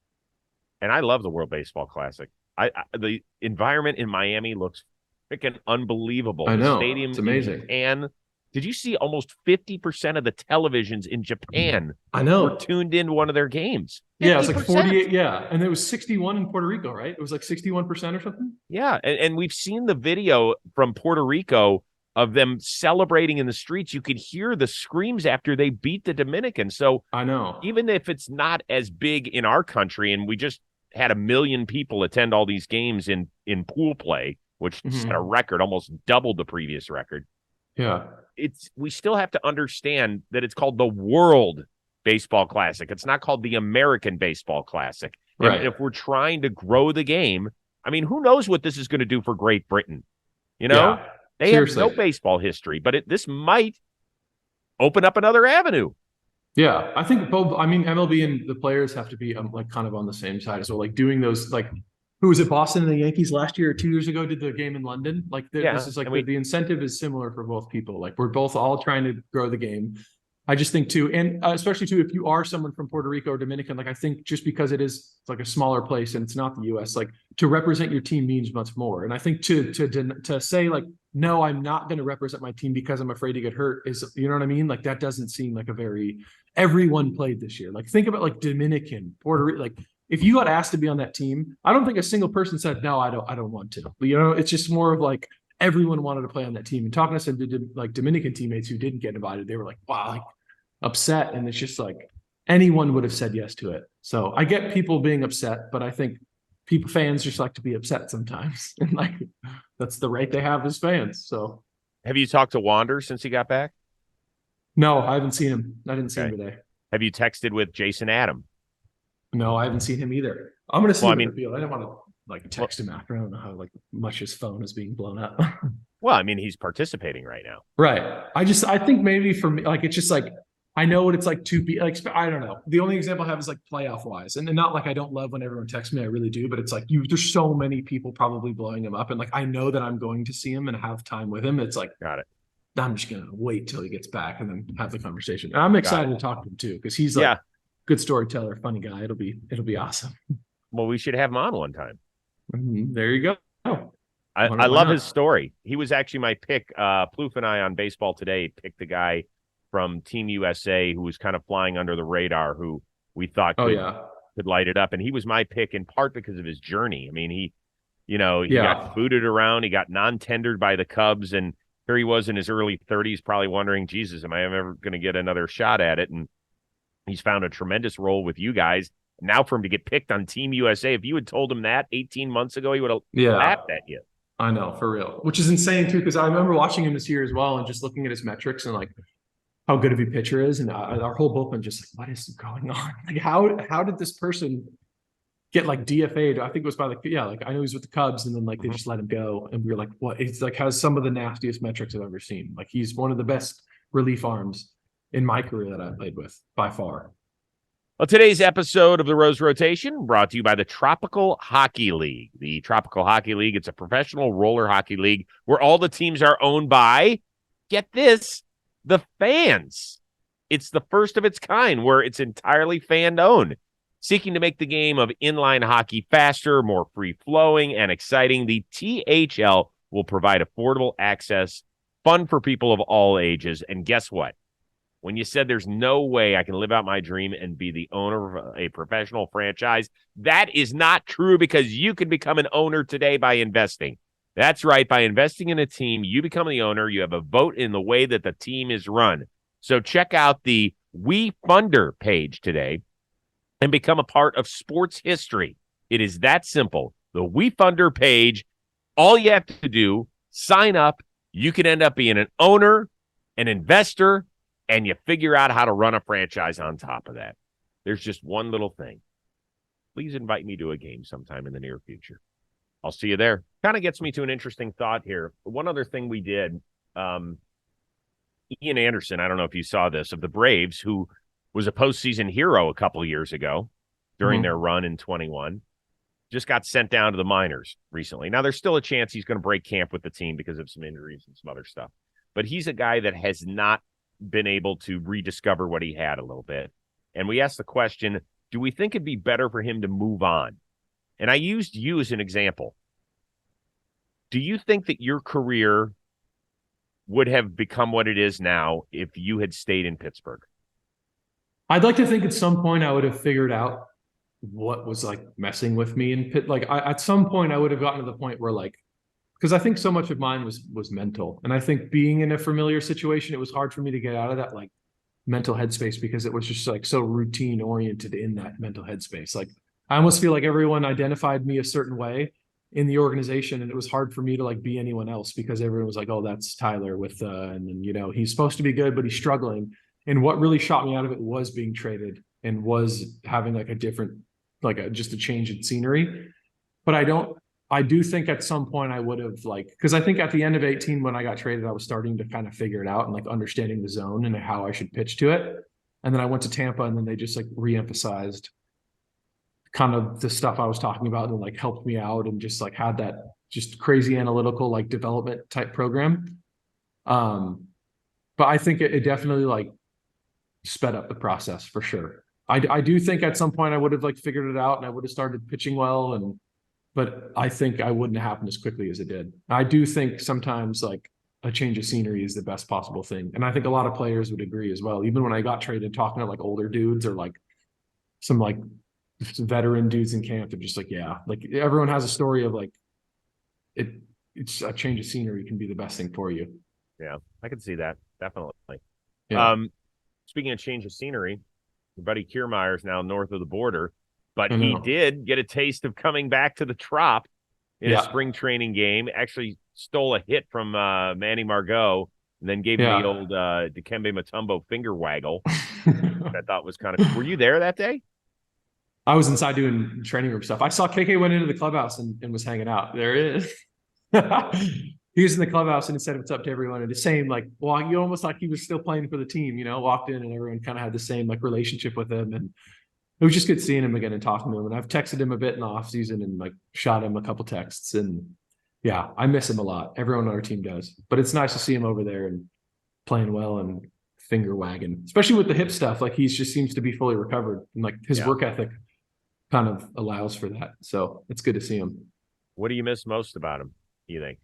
And I love the World Baseball Classic. The environment in Miami looks freaking unbelievable. I know. The stadium, it's amazing. Japan. Did you see almost 50% of the televisions in Japan were tuned into one of their games? 50%. Yeah, it's like 48. Yeah. And it was 61 in Puerto Rico, right? It was like 61% or something. Yeah. And we've seen the video from Puerto Rico of them celebrating in the streets. You could hear the screams after they beat the Dominican. So I know, even if it's not as big in our country, and we just had 1 million people attend all these games in pool play, which set a record, almost doubled the previous record. Yeah. We still have to understand that it's called the World Baseball Classic. It's not called the American Baseball Classic. Right. And if we're trying to grow the game, I mean, who knows what this is going to do for Great Britain? Yeah. They Seriously. have no baseball history, but this might open up another avenue. Yeah, I think both. I mean, MLB and the players have to be like kind of on the same side as well. Like doing those, like who was it? Boston and the Yankees last year or 2 years ago did the game in London. Like this is like the incentive is similar for both people. Like we're both all trying to grow the game. I just think too, and especially too, if you are someone from Puerto Rico or Dominican, like I think just because it's like a smaller place and it's not the U.S., like to represent your team means much more. And I think to say like, no, I'm not going to represent my team because I'm afraid to get hurt is, you know what I mean? Like that doesn't seem like everyone played this year. Like think about like Dominican, Puerto Rico, like if you got asked to be on that team, I don't think a single person said, no, I don't want to. You know, it's just more of like everyone wanted to play on that team. And talking to some like Dominican teams who didn't get invited, they were like, wow, like upset. And it's just like anyone would have said yes to it. So I get people being upset, but I think fans just like to be upset sometimes. And like, that's the right they have as fans. So have you talked to Wander since he got back? No, I haven't seen him. I didn't see him today. Have you texted with Jason Adam? No, I haven't seen him either. I'm going to see him in the field. I didn't want to like text him after. I don't know how like much his phone is being blown up. Well, I mean, he's participating right now. Right. I think maybe for me, like, it's just like, I know what it's like to be like, I don't know. The only example I have is like playoff wise. And not like I don't love when everyone texts me. I really do. But it's like there's so many people probably blowing him up. And like, I know that I'm going to see him and have time with him. It's like, got it. I'm just going to wait till he gets back and then have the conversation. And I'm excited to talk to him too. Cause he's like good storyteller, funny guy. It'll be awesome. Well, we should have him on one time. There you go. I love his story. He was actually my pick. Plouffe and I on Baseball Today picked the guy from Team USA who was kind of flying under the radar, who we thought could light it up. And he was my pick in part because of his journey. I mean, he got booted around. He got non-tendered by the Cubs. And here he was in his early 30s, probably wondering, Jesus, am I ever going to get another shot at it? And he's found a tremendous role with you guys. Now for him to get picked on Team USA, if you had told him that 18 months ago, he would have laughed at you. I know, for real. Which is insane too, because I remember watching him this year as well and just looking at his metrics and like how good of a pitcher is. And our whole bullpen just like, what is going on? Like how did this person get like DFA'd? I think it was by like I know he's with the Cubs and then like they just let him go. And we were like, what? It's like has some of the nastiest metrics I've ever seen. Like he's one of the best relief arms in my career that I played with by far. Well, today's episode of the Rose Rotation brought to you by the Tropical Hockey League. The Tropical Hockey League, it's a professional roller hockey league where all the teams are owned by, get this, the fans. It's the first of its kind where it's entirely fan-owned. Seeking to make the game of inline hockey faster, more free-flowing, and exciting, the THL will provide affordable access, fun for people of all ages. And guess what? When you said there's no way I can live out my dream and be the owner of a professional franchise, that is not true, because you can become an owner today by investing. That's right. By investing in a team, you become the owner. You have a vote in the way that the team is run. So check out the We Funder page today and become a part of sports history. It is that simple. The We Funder page, all you have to do, sign up. You can end up being an owner, an investor, and you figure out how to run a franchise on top of that. There's just one little thing. Please invite me to a game sometime in the near future. I'll see you there. Kind of gets me to an interesting thought here. One other thing we did, Ian Anderson, I don't know if you saw this, of the Braves, who was a postseason hero a couple of years ago during their run in 21, just got sent down to the minors recently. Now, there's still a chance he's going to break camp with the team because of some injuries and some other stuff. But he's a guy that has not been able to rediscover what he had a little bit. And we asked the question, do we think it'd be better for him to move on? And I used you as an example. Do you think that your career would have become what it is now if you had stayed in Pittsburgh? I'd like to think at some point I would have figured out what was like messing with me in Pitt. Like at some point I would have gotten to the point where, like, because I think so much of mine was mental. And I think being in a familiar situation, it was hard for me to get out of that like mental headspace, because it was just like so routine oriented in that mental headspace. Like I almost feel like everyone identified me a certain way in the organization, and it was hard for me to like be anyone else, because everyone was like, oh, that's Tyler with and then, you know, he's supposed to be good, but he's struggling. And what really shot me out of it was being traded and was having like a different, like just a change in scenery. But I do think at some point I would have, like, because I think at the end of 18, when I got traded, I was starting to kind of figure it out and like understanding the zone and how I should pitch to it. And then I went to Tampa, and then they just like reemphasized kind of the stuff I was talking about and like helped me out and just like had that just crazy analytical like development type program. But I think it definitely like sped up the process for sure. I do think at some point I would have like figured it out and I would have started pitching well, but I think I wouldn't have happened as quickly as it did. I do think sometimes like a change of scenery is the best possible thing. And I think a lot of players would agree as well. Even when I got traded, talking to like older dudes or like some veteran dudes in camp, they're just like, yeah, like everyone has a story of like it's a change of scenery can be the best thing for you. Yeah, I can see that. Definitely. Yeah. Speaking of change of scenery, your buddy Kiermaier is now north of the border, but he did get a taste of coming back to the Trop in a spring training game. Actually stole a hit from Manny Margot and then gave him the old Dikembe Mutombo finger waggle. I thought was kind of cool. Were you there that day? I was inside doing training room stuff. I saw KK went into the clubhouse and was hanging out. There it is. He was in the clubhouse and he said what's up to everyone. And the same, like, well, you almost like he was still playing for the team, you know, walked in and everyone kind of had the same like relationship with him. And it was just good seeing him again and talking to him. And I've texted him a bit in the off season and like shot him a couple texts. And yeah, I miss him a lot. Everyone on our team does. But it's nice to see him over there and playing well and finger wagging, especially with the hip stuff. Like he just seems to be fully recovered, and like his work ethic kind of allows for that. So it's good to see him. What do you miss most about him, do you think?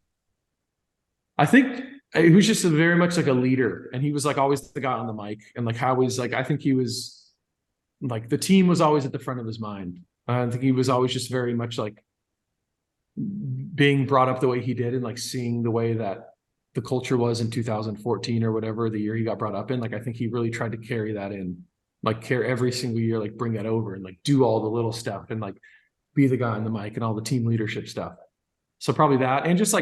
I think he was just very much like a leader, and he was like always the guy on the mic, and like how he's like, I think he was like, the team was always at the front of his mind. I think he was always just very much like being brought up the way he did and like seeing the way that the culture was in 2014 or whatever, the year he got brought up in. Like, I think he really tried to carry that in, like carry every single year, like bring that over and like do all the little stuff and like be the guy on the mic and all the team leadership stuff. So probably that, and just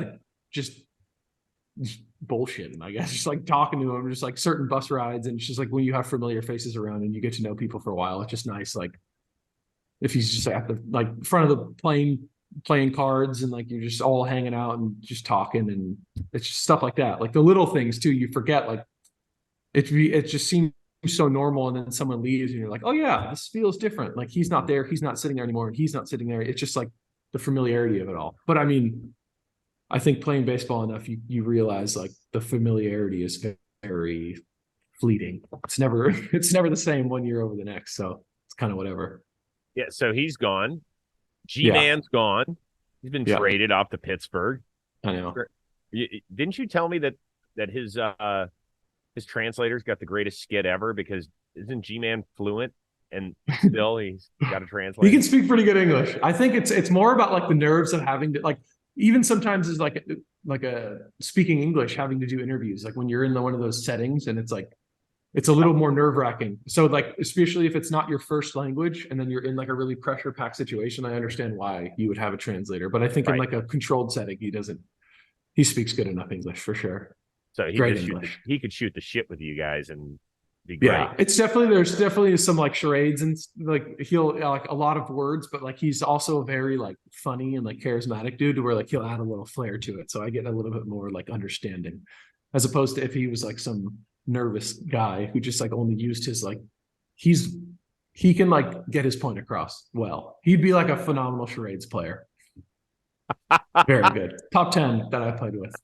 bullshitting, I guess, just like talking to him, just like certain bus rides. And it's just like when you have familiar faces around and you get to know people for a while, it's just nice. Like if he's just at the like front of the plane playing cards and like you're just all hanging out and just talking, and it's just stuff like that. Like the little things too, you forget like it just seems so normal, and then someone leaves and you're like, oh yeah, this feels different. Like he's not there, he's not sitting there anymore, and he's not sitting there. It's just like the familiarity of it all. But I mean, I think playing baseball enough, you realize like the familiarity is very fleeting. It's never the same one year over the next. So it's kind of whatever. Yeah, so he's gone. Yeah. G-Man's gone. He's been Yeah. traded off to Pittsburgh. I know. Didn't you tell me that his translators got the greatest skit ever? Because isn't G-Man fluent and still he's got a translator? He can speak pretty good English. I think it's more about like the nerves of having to like, even sometimes is like a speaking English, having to do interviews, like when you're in one of those settings, and it's like it's a little more nerve-wracking. So like, especially if it's not your first language and then you're in like a really pressure-packed situation, I understand why you would have a translator. But I think in like a controlled setting, he speaks good enough English for sure. So he could shoot the shit with you guys and be great. Yeah, there's definitely some like charades, and like he'll like a lot of words, but like he's also a very like funny and like charismatic dude, where like he'll add a little flair to it. So I get a little bit more like understanding, as opposed to if he was like some nervous guy who just like only used his like he can like get his point across well. He'd be like a phenomenal charades player. Very good. Top 10 that I played with.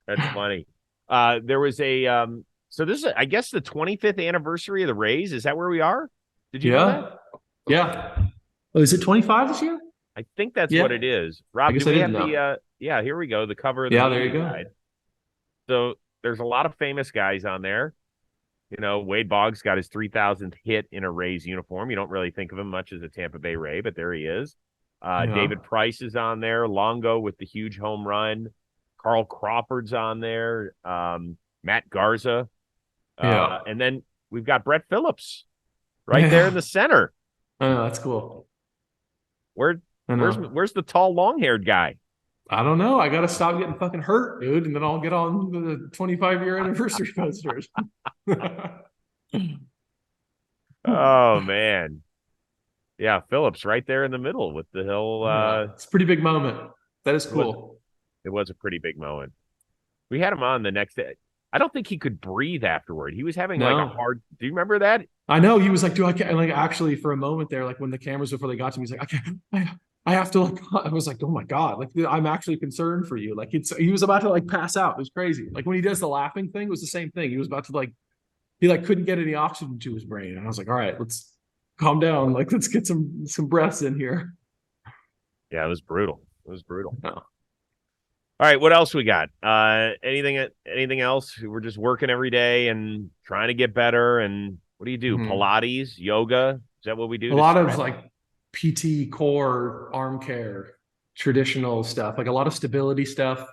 That's funny. There was a so this is I guess the 25th anniversary of the Rays. Is that where we are? Did you know that? Yeah. Oh, is it 25 this year? I think that's what it is. Rob, do we have the yeah, here we go. The cover of the there you go. guide. So there's a lot of famous guys on there. You know, Wade Boggs got his 3,000th hit in a Rays uniform. You don't really think of him much as a Tampa Bay Ray, but there he is. David Price is on there. Longo with the huge home run. Carl Crawford's on there. Matt Garza. And then we've got Brett Phillips right there in the center. Oh, that's cool. Where's the tall, long-haired guy? I don't know. I got to stop getting fucking hurt, dude, and then I'll get on the 25-year anniversary posters. Oh, man. Yeah, Phillips right there in the middle with the hill. It's a pretty big moment. That is cool. It was a pretty big moment. We had him on the next day. I don't think he could breathe afterward. He was having like a hard. Do you remember that? I know. He was like, "Do I can't?" Like actually, for a moment there, like when the cameras before they got to me, he's like, "I can't. I have to." Like, I was like, "Oh my god!" Like I'm actually concerned for you. Like he was about to like pass out. It was crazy. Like when he does the laughing thing, it was the same thing. He was about to like he like couldn't get any oxygen to his brain, and I was like, "All right, let's calm down. Like let's get some breaths in here." Yeah, it was brutal. It was brutal. No. All right, what else we got? Anything else? We're just working every day and trying to get better. And what do you do? Pilates, yoga? Is that what we do? A lot of like PT, core, arm care, traditional stuff, like a lot of stability stuff,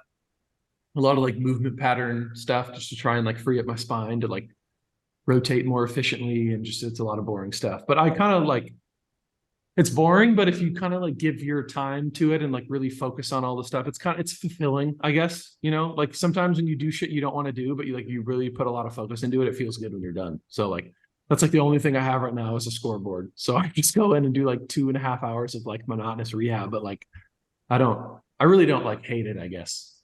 a lot of like movement pattern stuff, just to try and like free up my spine to like rotate more efficiently, and just it's a lot of boring stuff. But I kind of like it's boring, but if you kind of like give your time to it and like really focus on all the stuff, it's fulfilling, I guess. You know, like sometimes when you do shit you don't want to do, but you really put a lot of focus into it, it feels good when you're done. So like that's like the only thing I have right now is a scoreboard. So I just go in and do like 2.5 hours of like monotonous rehab, but like I really don't like hate it, I guess.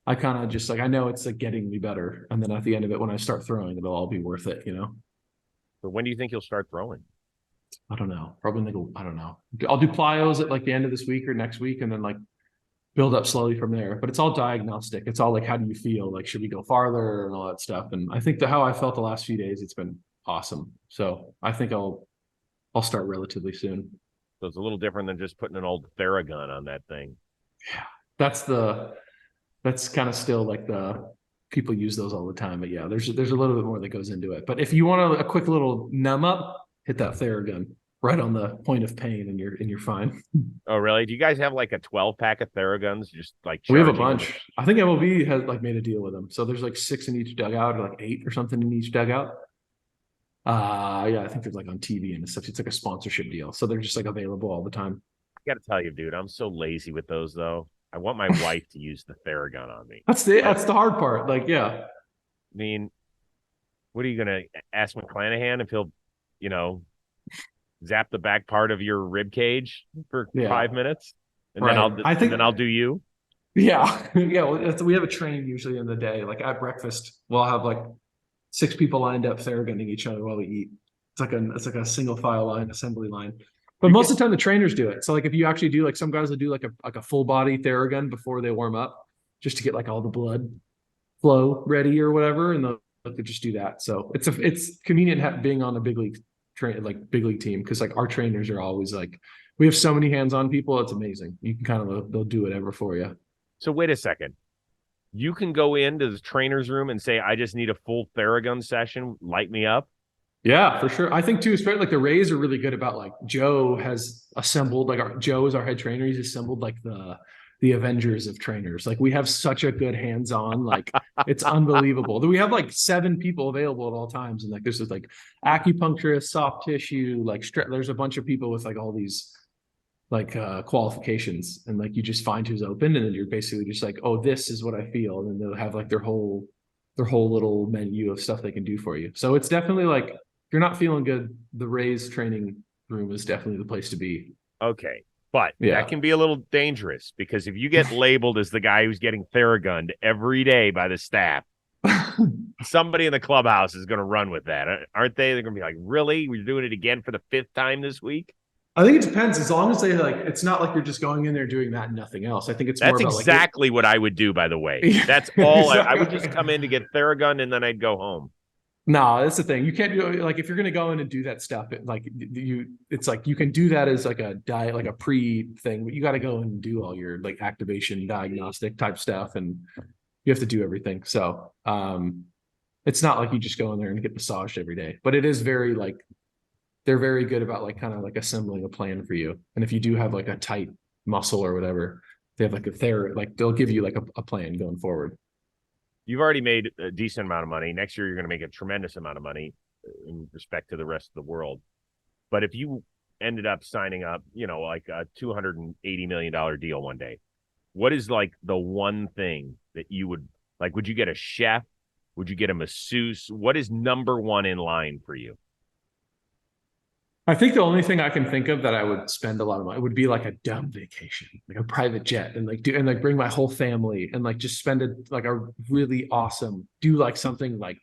I kind of just like I know it's like getting me better, and then at the end of it, when I start throwing, it'll all be worth it, you know. But when do you think you'll start throwing? I don't know. Probably I don't know. I'll do plyos at like the end of this week or next week, and then like build up slowly from there. But it's all diagnostic. It's all like, how do you feel? Like, should we go farther and all that stuff? And I think how I felt the last few days, it's been awesome. So I think I'll start relatively soon. So it's a little different than just putting an old Theragun on that thing. Yeah, that's kind of still like people use those all the time. But yeah, there's a little bit more that goes into it. But if you want a quick little numb up, hit that Theragun right on the point of pain, and you're fine. Oh, really? Do you guys have like a 12-pack of Theraguns? Just like we have a bunch. I think MLB has like made a deal with them. So there's like 6 in each dugout, or like 8 or something in each dugout. Yeah, I think they're like on TV and stuff. It's like a sponsorship deal. So they're just like available all the time. I got to tell you, dude, I'm so lazy with those though. I want my wife to use the Theragun on me. That's the hard part. Like, yeah. I mean, what are you gonna ask McClanahan if he'll, zap the back part of your rib cage for 5 minutes, and then I'll do you. Yeah, yeah. We have a train usually in the day. Like at breakfast, we'll have like 6 people lined up theragunning each other while we eat. It's like a single file line, assembly line. But most of the time the trainers do it. So like if you actually do, like some guys will do like a full body theragun before they warm up, just to get like all the blood flow ready or whatever, and they'll just do that. So it's convenient being on a big league big league team, because like our trainers are always like, we have so many hands-on people. It's amazing. You can kind of they'll do whatever for you. So wait a second. You can go into the trainer's room and say, I just need a full Theragun session. Light me up. Yeah, for sure. I think too, especially like the Rays are really good about, like, Joe has assembled, like Joe is our head trainer. He's assembled like the Avengers of trainers. Like we have such a good hands-on, like it's unbelievable. We have like 7 people available at all times. And like, this is like acupuncturist, soft tissue, like there's a bunch of people with like all these like qualifications, and like you just find who's open, and then you're basically just like, oh, this is what I feel. And then they'll have like their whole little menu of stuff they can do for you. So it's definitely like, if you're not feeling good, the Rays training room is definitely the place to be. Okay. But that can be a little dangerous, because if you get labeled as the guy who's getting Theragunned every day by the staff, somebody in the clubhouse is going to run with that, aren't they? They're going to be like, really? We're doing it again for the 5th time this week? I think it depends. As long as they like, it's not like you're just going in there doing that and nothing else. I think it's that's more about exactly like, what I would do, by the way. That's all. Exactly. I would just come in to get Theragunned and then I'd go home. No, that's the thing. You can't do, like, if you're going to go in and do that stuff, it's like, you can do that as like a diet, like a pre thing, but you got to go and do all your like activation diagnostic type stuff, and you have to do everything. So, it's not like you just go in there and get massaged every day, but it is very like, they're very good about like kind of like assembling a plan for you. And if you do have like a tight muscle or whatever, they have like they'll give you like a plan going forward. You've already made a decent amount of money. Next year, you're going to make a tremendous amount of money in respect to the rest of the world. But if you ended up signing up, like a $280 million deal one day, what is like the one thing that you would like? Would you get a chef? Would you get a masseuse? What is number one in line for you? I think the only thing I can think of that I would spend a lot of money would be like a dumb vacation, like a private jet, and like bring my whole family and like just spend it like a really awesome, do like something like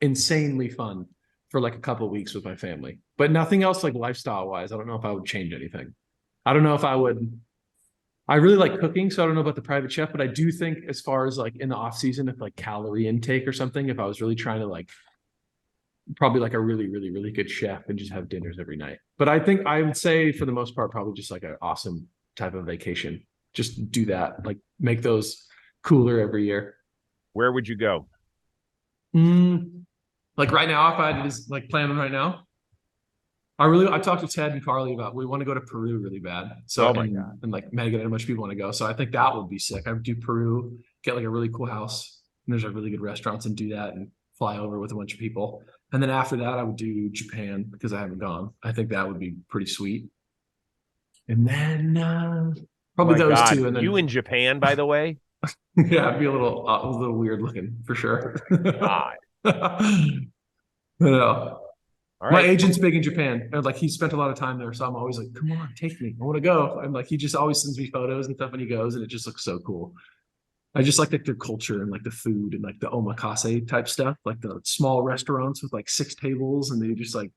insanely fun for like a couple of weeks with my family, but nothing else like lifestyle wise. I don't know if I would change anything. I don't know if I would. I really like cooking, so I don't know about the private chef, but I do think as far as like in the off season, if like calorie intake or something, if I was really trying to like, probably like a really, really, really good chef and just have dinners every night. But I think I would say for the most part, probably just like an awesome type of vacation. Just do that, like make those cooler every year. Where would you go? Like right now, if I had to like plan right now, I talked to Ted and Carly about, we want to go to Peru really bad. So, oh my God. And like Megan and a bunch of people want to go. So I think that would be sick. I would do Peru, get like a really cool house, and there's like really good restaurants, and do that and fly over with a bunch of people. And then after that, I would do Japan, because I haven't gone. I think that would be pretty sweet. And then probably those two. And then you in Japan, by the way? Yeah, it'd be a little weird looking for sure. God. No. Right. My agent's big in Japan, and like he spent a lot of time there, so I'm always like, come on, take me, I want to go. And like he just always sends me photos and stuff when he goes, and it just looks so cool. I just like their culture and like the food and like the omakase type stuff, like the small restaurants with like 6 tables, and they just like,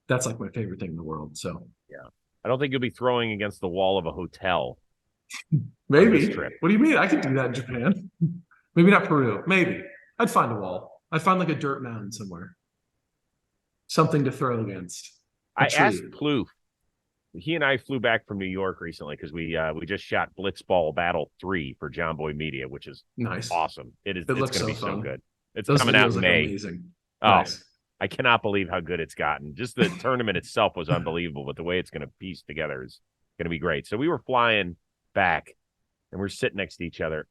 that's like my favorite thing in the world. So yeah, I don't think you'll be throwing against the wall of a hotel. Maybe. What do you mean? I could do that in Japan. Maybe not Peru. Maybe I'd find a wall. I'd find like a dirt mound somewhere, something to throw against. I asked Plouffe. He and I flew back from New York recently because we just shot Blitzball Battle 3 for John Boy Media, which is nice. Awesome. It's going to be so good. It's Those coming out in May. Amazing. Oh, nice. I cannot believe how good it's gotten. Just the tournament itself was unbelievable, but the way it's going to piece together is going to be great. So we were flying back, and we're sitting next to each other,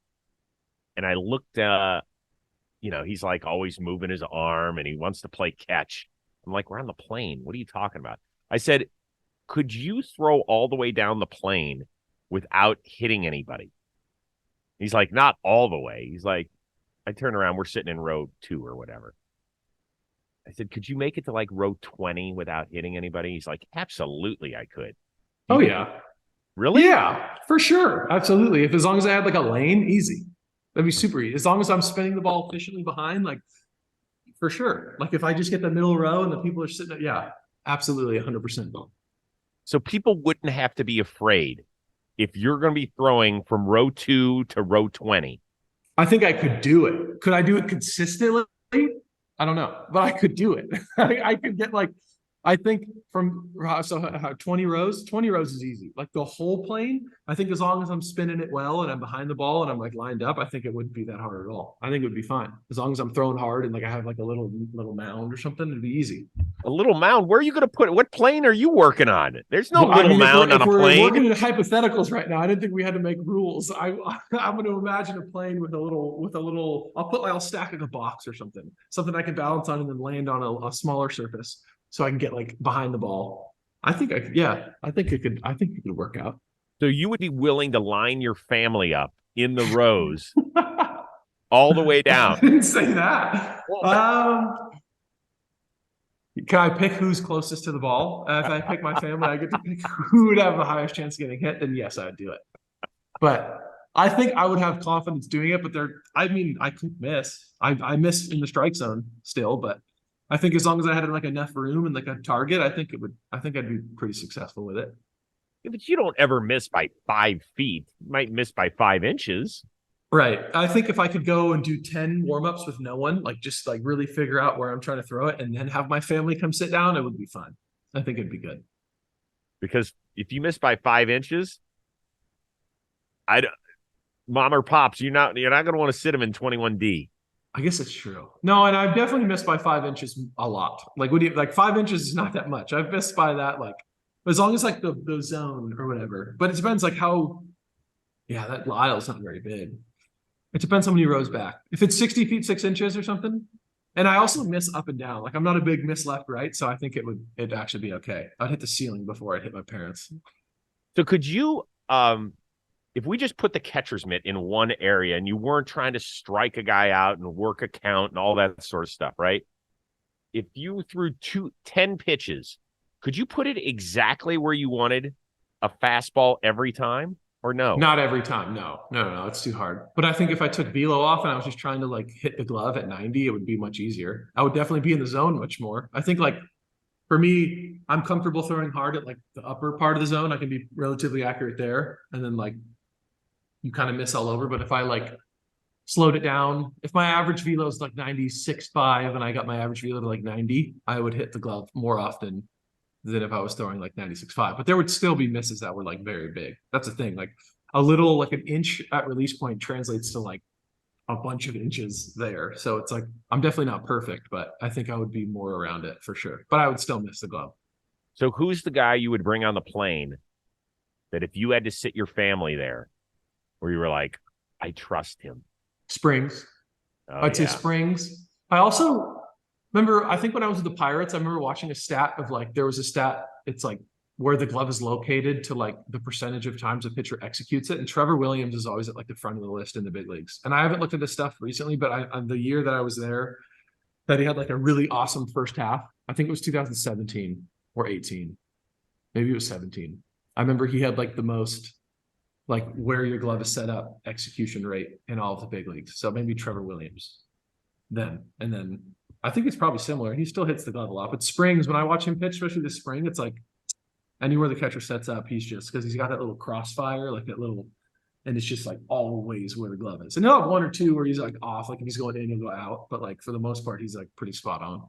and I looked, he's like always moving his arm, and he wants to play catch. I'm like, we're on the plane. What are you talking about? I said, could you throw all the way down the plane without hitting anybody? He's like, not all the way. He's like, I turn around, we're sitting in row 2 or whatever. I said, could you make it to like row 20 without hitting anybody? He's like, absolutely, I could. Oh, yeah. Really? Yeah, for sure. Absolutely. As long as I had like a lane, easy. That'd be super easy. As long as I'm spinning the ball efficiently behind, like for sure. Like if I just get the middle row and the people are sitting, yeah, absolutely 100% ball. So people wouldn't have to be afraid if you're going to be throwing from row 2 to row 20. I think I could do it. Could I do it consistently? I don't know, but I could do it. I could get like, I think from 20 rows is easy. Like the whole plane, I think as long as I'm spinning it well and I'm behind the ball and I'm like lined up, I think it wouldn't be that hard at all. I think it would be fine. As long as I'm throwing hard and like I have like a little mound or something, it'd be easy. A little mound? Where are you going to put it? What plane are you working on? There's no mound on a plane. We're working in hypotheticals right now. I didn't think we had to make rules. I'm going to imagine a plane with a little. I'll stack it in a box or something I can balance on and then land on a smaller surface so I can get like behind the ball. I think it could work out. So you would be willing to line your family up in the rows all the way down? I didn't say that. Can I pick who's closest to the ball? If I pick my family, I get to pick who would have the highest chance of getting hit, then yes, I'd do it. But I think I would have confidence doing it, but I could miss. I miss in the strike zone still, but I think as long as I had like enough room and like a target, I think I'd be pretty successful with it. Yeah, but you don't ever miss by 5 feet. You might miss by 5 inches. Right. I think if I could go and do 10 warm-ups with no one, like just like really figure out where I'm trying to throw it and then have my family come sit down, it would be fun. I think it'd be good. Because if you miss by 5 inches, mom or pops, you're not going to want to sit them in 21D. I guess it's true. No, and I've definitely missed by 5 inches a lot. Like, like 5 inches is not that much. I've missed by that, like, as long as like the zone or whatever. But it depends like that aisle's not very big. It depends how many rows back. If it's 60 feet, 6 inches or something. And I also miss up and down. Like I'm not a big miss left, right. So I think it'd actually be okay. I'd hit the ceiling before I'd hit my parents. So could you, if we just put the catcher's mitt in one area and you weren't trying to strike a guy out and work a count and all that sort of stuff, right? If you threw 10 pitches, could you put it exactly where you wanted a fastball every time? Or no? Not every time. No, it's too hard. But I think if I took velo off and I was just trying to like hit the glove at 90, it would be much easier. I would definitely be in the zone much more. I think like for me, I'm comfortable throwing hard at like the upper part of the zone. I can be relatively accurate there. And then like you kind of miss all over. But if I like slowed it down, if my average velo is like 96.5 and I got my average velo to like 90, I would hit the glove more often than if I was throwing like 96.5, but there would still be misses that were like very big. That's the thing. Like a little, like an inch at release point translates to like a bunch of inches there. So it's like, I'm definitely not perfect, but I think I would be more around it for sure, but I would still miss the glove. So who's the guy you would bring on the plane that if you had to sit your family there where you were like, I trust him? Springs. I'd say Springs. I also remember, I think when I was with the Pirates, I remember watching a stat of like, there was a stat, it's like where the glove is located to like the percentage of times a pitcher executes it. And Trevor Williams is always at like the front of the list in the big leagues. And I haven't looked at this stuff recently, but on the year that I was there, that he had like a really awesome first half. I think it was 2017 or 18. Maybe it was 17. I remember he had like the most like where your glove is set up execution rate in all of the big leagues. So maybe Trevor Williams then. And then I think it's probably similar. He still hits the glove a lot, but Springs, when I watch him pitch, especially this spring, it's like anywhere the catcher sets up, he's just, because he's got that little crossfire, like that little, and it's just like always where the glove is. And he'll have one or two where he's like off, like if he's going in, he'll go out, but like for the most part, he's like pretty spot on.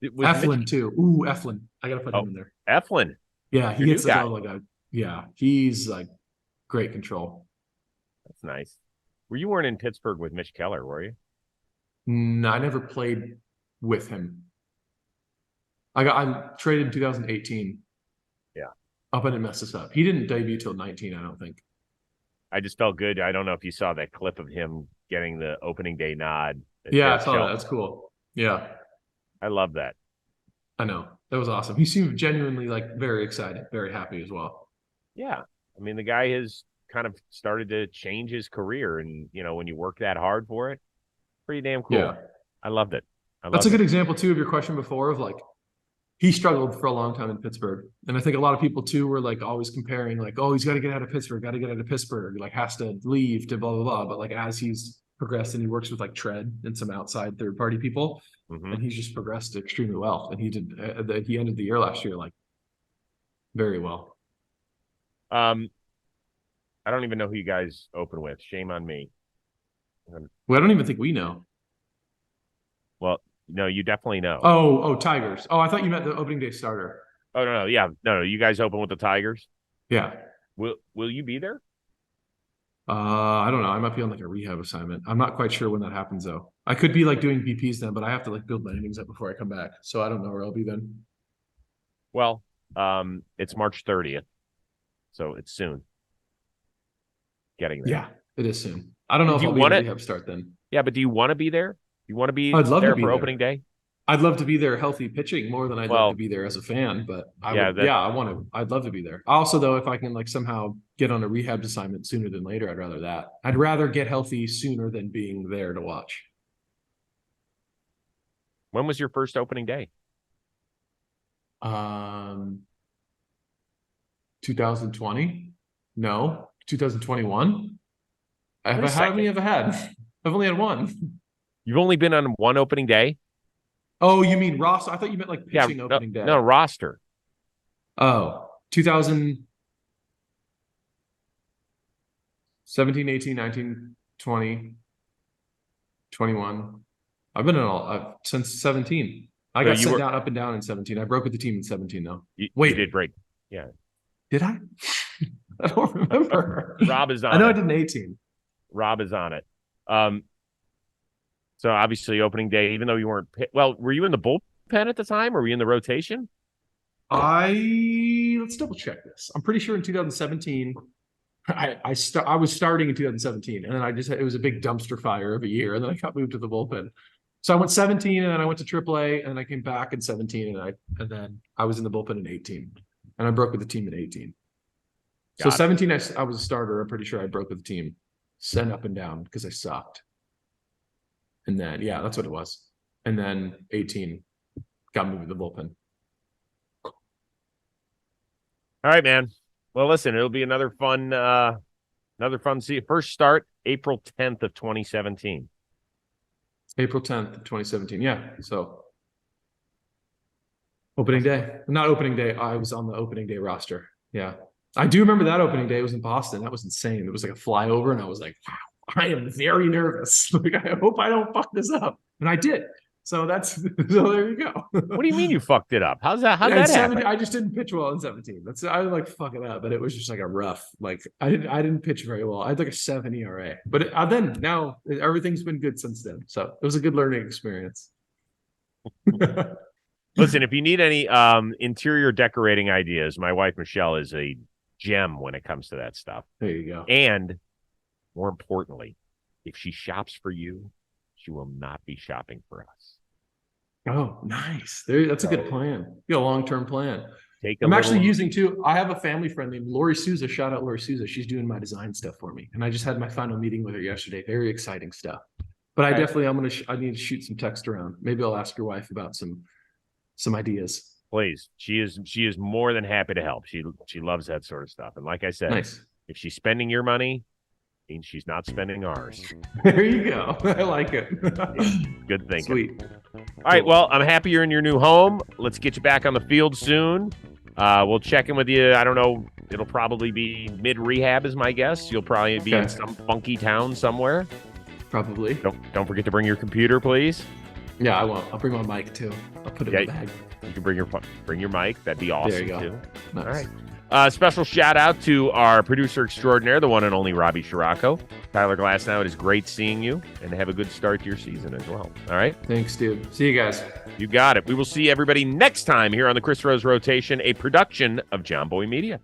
Eflin too. Ooh, Eflin. I gotta put him in there. Eflin. Yeah, he hits the glove like he's like great control. That's nice. You weren't in Pittsburgh with Mitch Keller, were you? No, I never played with him. I traded in 2018. Yeah. Up and it messed us up. He didn't debut till 19, I don't think. I just felt good. I don't know if you saw that clip of him getting the opening day nod. Yeah, I saw that. That's cool. Yeah. I love that. I know. That was awesome. He seemed genuinely like very excited, very happy as well. Yeah. I mean, the guy has kind of started to change his career. And, you know, when you work that hard for it, pretty damn cool. Yeah. I loved it. That's a good example too of your question before of like, he struggled for a long time in Pittsburgh. And I think a lot of people too were like always comparing like, oh, he's got to get out of Pittsburgh, like has to leave to blah, blah, blah. But like as he's progressed, and he works with like Tread and some outside third party people, and he's just progressed extremely well. And he did. He ended the year last year like very well. I don't even know who you guys open with. Shame on me. Well, I don't even think we know. Well, no, you definitely know. Oh, Tigers. Oh, I thought you meant the opening day starter. Oh no, yeah, no. You guys open with the Tigers. Yeah. Will you be there? I don't know. I might be on like a rehab assignment. I'm not quite sure when that happens though. I could be like doing BPs then, but I have to like build my innings up before I come back. So I don't know where I'll be then. Well, it's March 30th, so it's soon. Getting there. Yeah, it is soon. I don't know if I'll be in rehab start then. Yeah, but do you want to be there? You want to be I'd love there to be for there. opening day? I'd love to be there healthy pitching more than I'd love to be there as a fan, but I'd love to be there. Also, though, if I can like somehow get on a rehab assignment sooner than later, I'd rather that. I'd rather get healthy sooner than being there to watch. When was your first opening day? 2020? No, 2021. How many have I had? I've only had one. You've only been on one opening day? Oh, you mean roster? I thought you meant like pitching opening day. No, roster. Oh, 2017, 18, 19, 20, 21. I've been in all since 17. I got sent down up and down in 17. I broke with the team in 17 though. Wait, you did break. Yeah. Did I? I don't remember. Rob is on it. I know I did in 18. Rob is on it. So obviously opening day, even though you weren't were you in the bullpen at the time or were you in the rotation? Let's double check this. I'm pretty sure in 2017 I was starting in 2017 and then it was a big dumpster fire of a year and then I got moved to the bullpen. So I went 17 and then I went to AAA and I came back in 17 and then I was in the bullpen in 18 and I broke with the team in 18. So 17 I was a starter. I'm pretty sure I broke with the team, sent up and down because I sucked. And then, yeah, that's what it was. And then 18 got moved to the bullpen. All right, man. Well, listen, it'll be another fun first start April 10th of 2017. April 10th of 2017. Yeah. So opening day. Not opening day. I was on the opening day roster. Yeah. I do remember that opening day. It was in Boston. That was insane. It was like a flyover and I was like, wow. I am very nervous. Like, I hope I don't fuck this up. And I did. So there you go. What do you mean you fucked it up? How'd that happen? I just didn't pitch well in 17. I like fuck it up, but it was just like a rough, like I didn't pitch very well. I had like a 7 ERA, but then now everything's been good since then. So it was a good learning experience. Listen, if you need any interior decorating ideas, my wife, Michelle, is a gem when it comes to that stuff. There you go. And more importantly, if she shops for you, she will not be shopping for us. Oh, nice. That's a good plan. You got a long-term plan. I'm actually using too. I have a family friend named Lori Souza. Shout out Lori Souza. She's doing my design stuff for me. And I just had my final meeting with her yesterday. Very exciting stuff. But I need to shoot some text around. Maybe I'll ask your wife about some ideas. Please. She is more than happy to help. She loves that sort of stuff. And like I said, nice. If she's spending your money, means she's not spending ours. There you go. I like it. Good thinking. Sweet. All right. Well, I'm happy you're in your new home. Let's get you back on the field soon. We'll check in with you. I don't know. It'll probably be mid-rehab is my guess. You'll probably be in some funky town somewhere. Probably. Don't forget to bring your computer, please. Yeah, I won't. I'll bring my mic too. I'll put it in the bag. You can bring your mic. That'd be awesome. There you go. Too. Nice. All right. Special shout out to our producer extraordinaire, the one and only Robbie Scirocco. Tyler Glasnow, it is great seeing you, and have a good start to your season as well. All right? Thanks, dude. See you guys. You got it. We will see everybody next time here on the Chris Rose Rotation, a production of John Boy Media.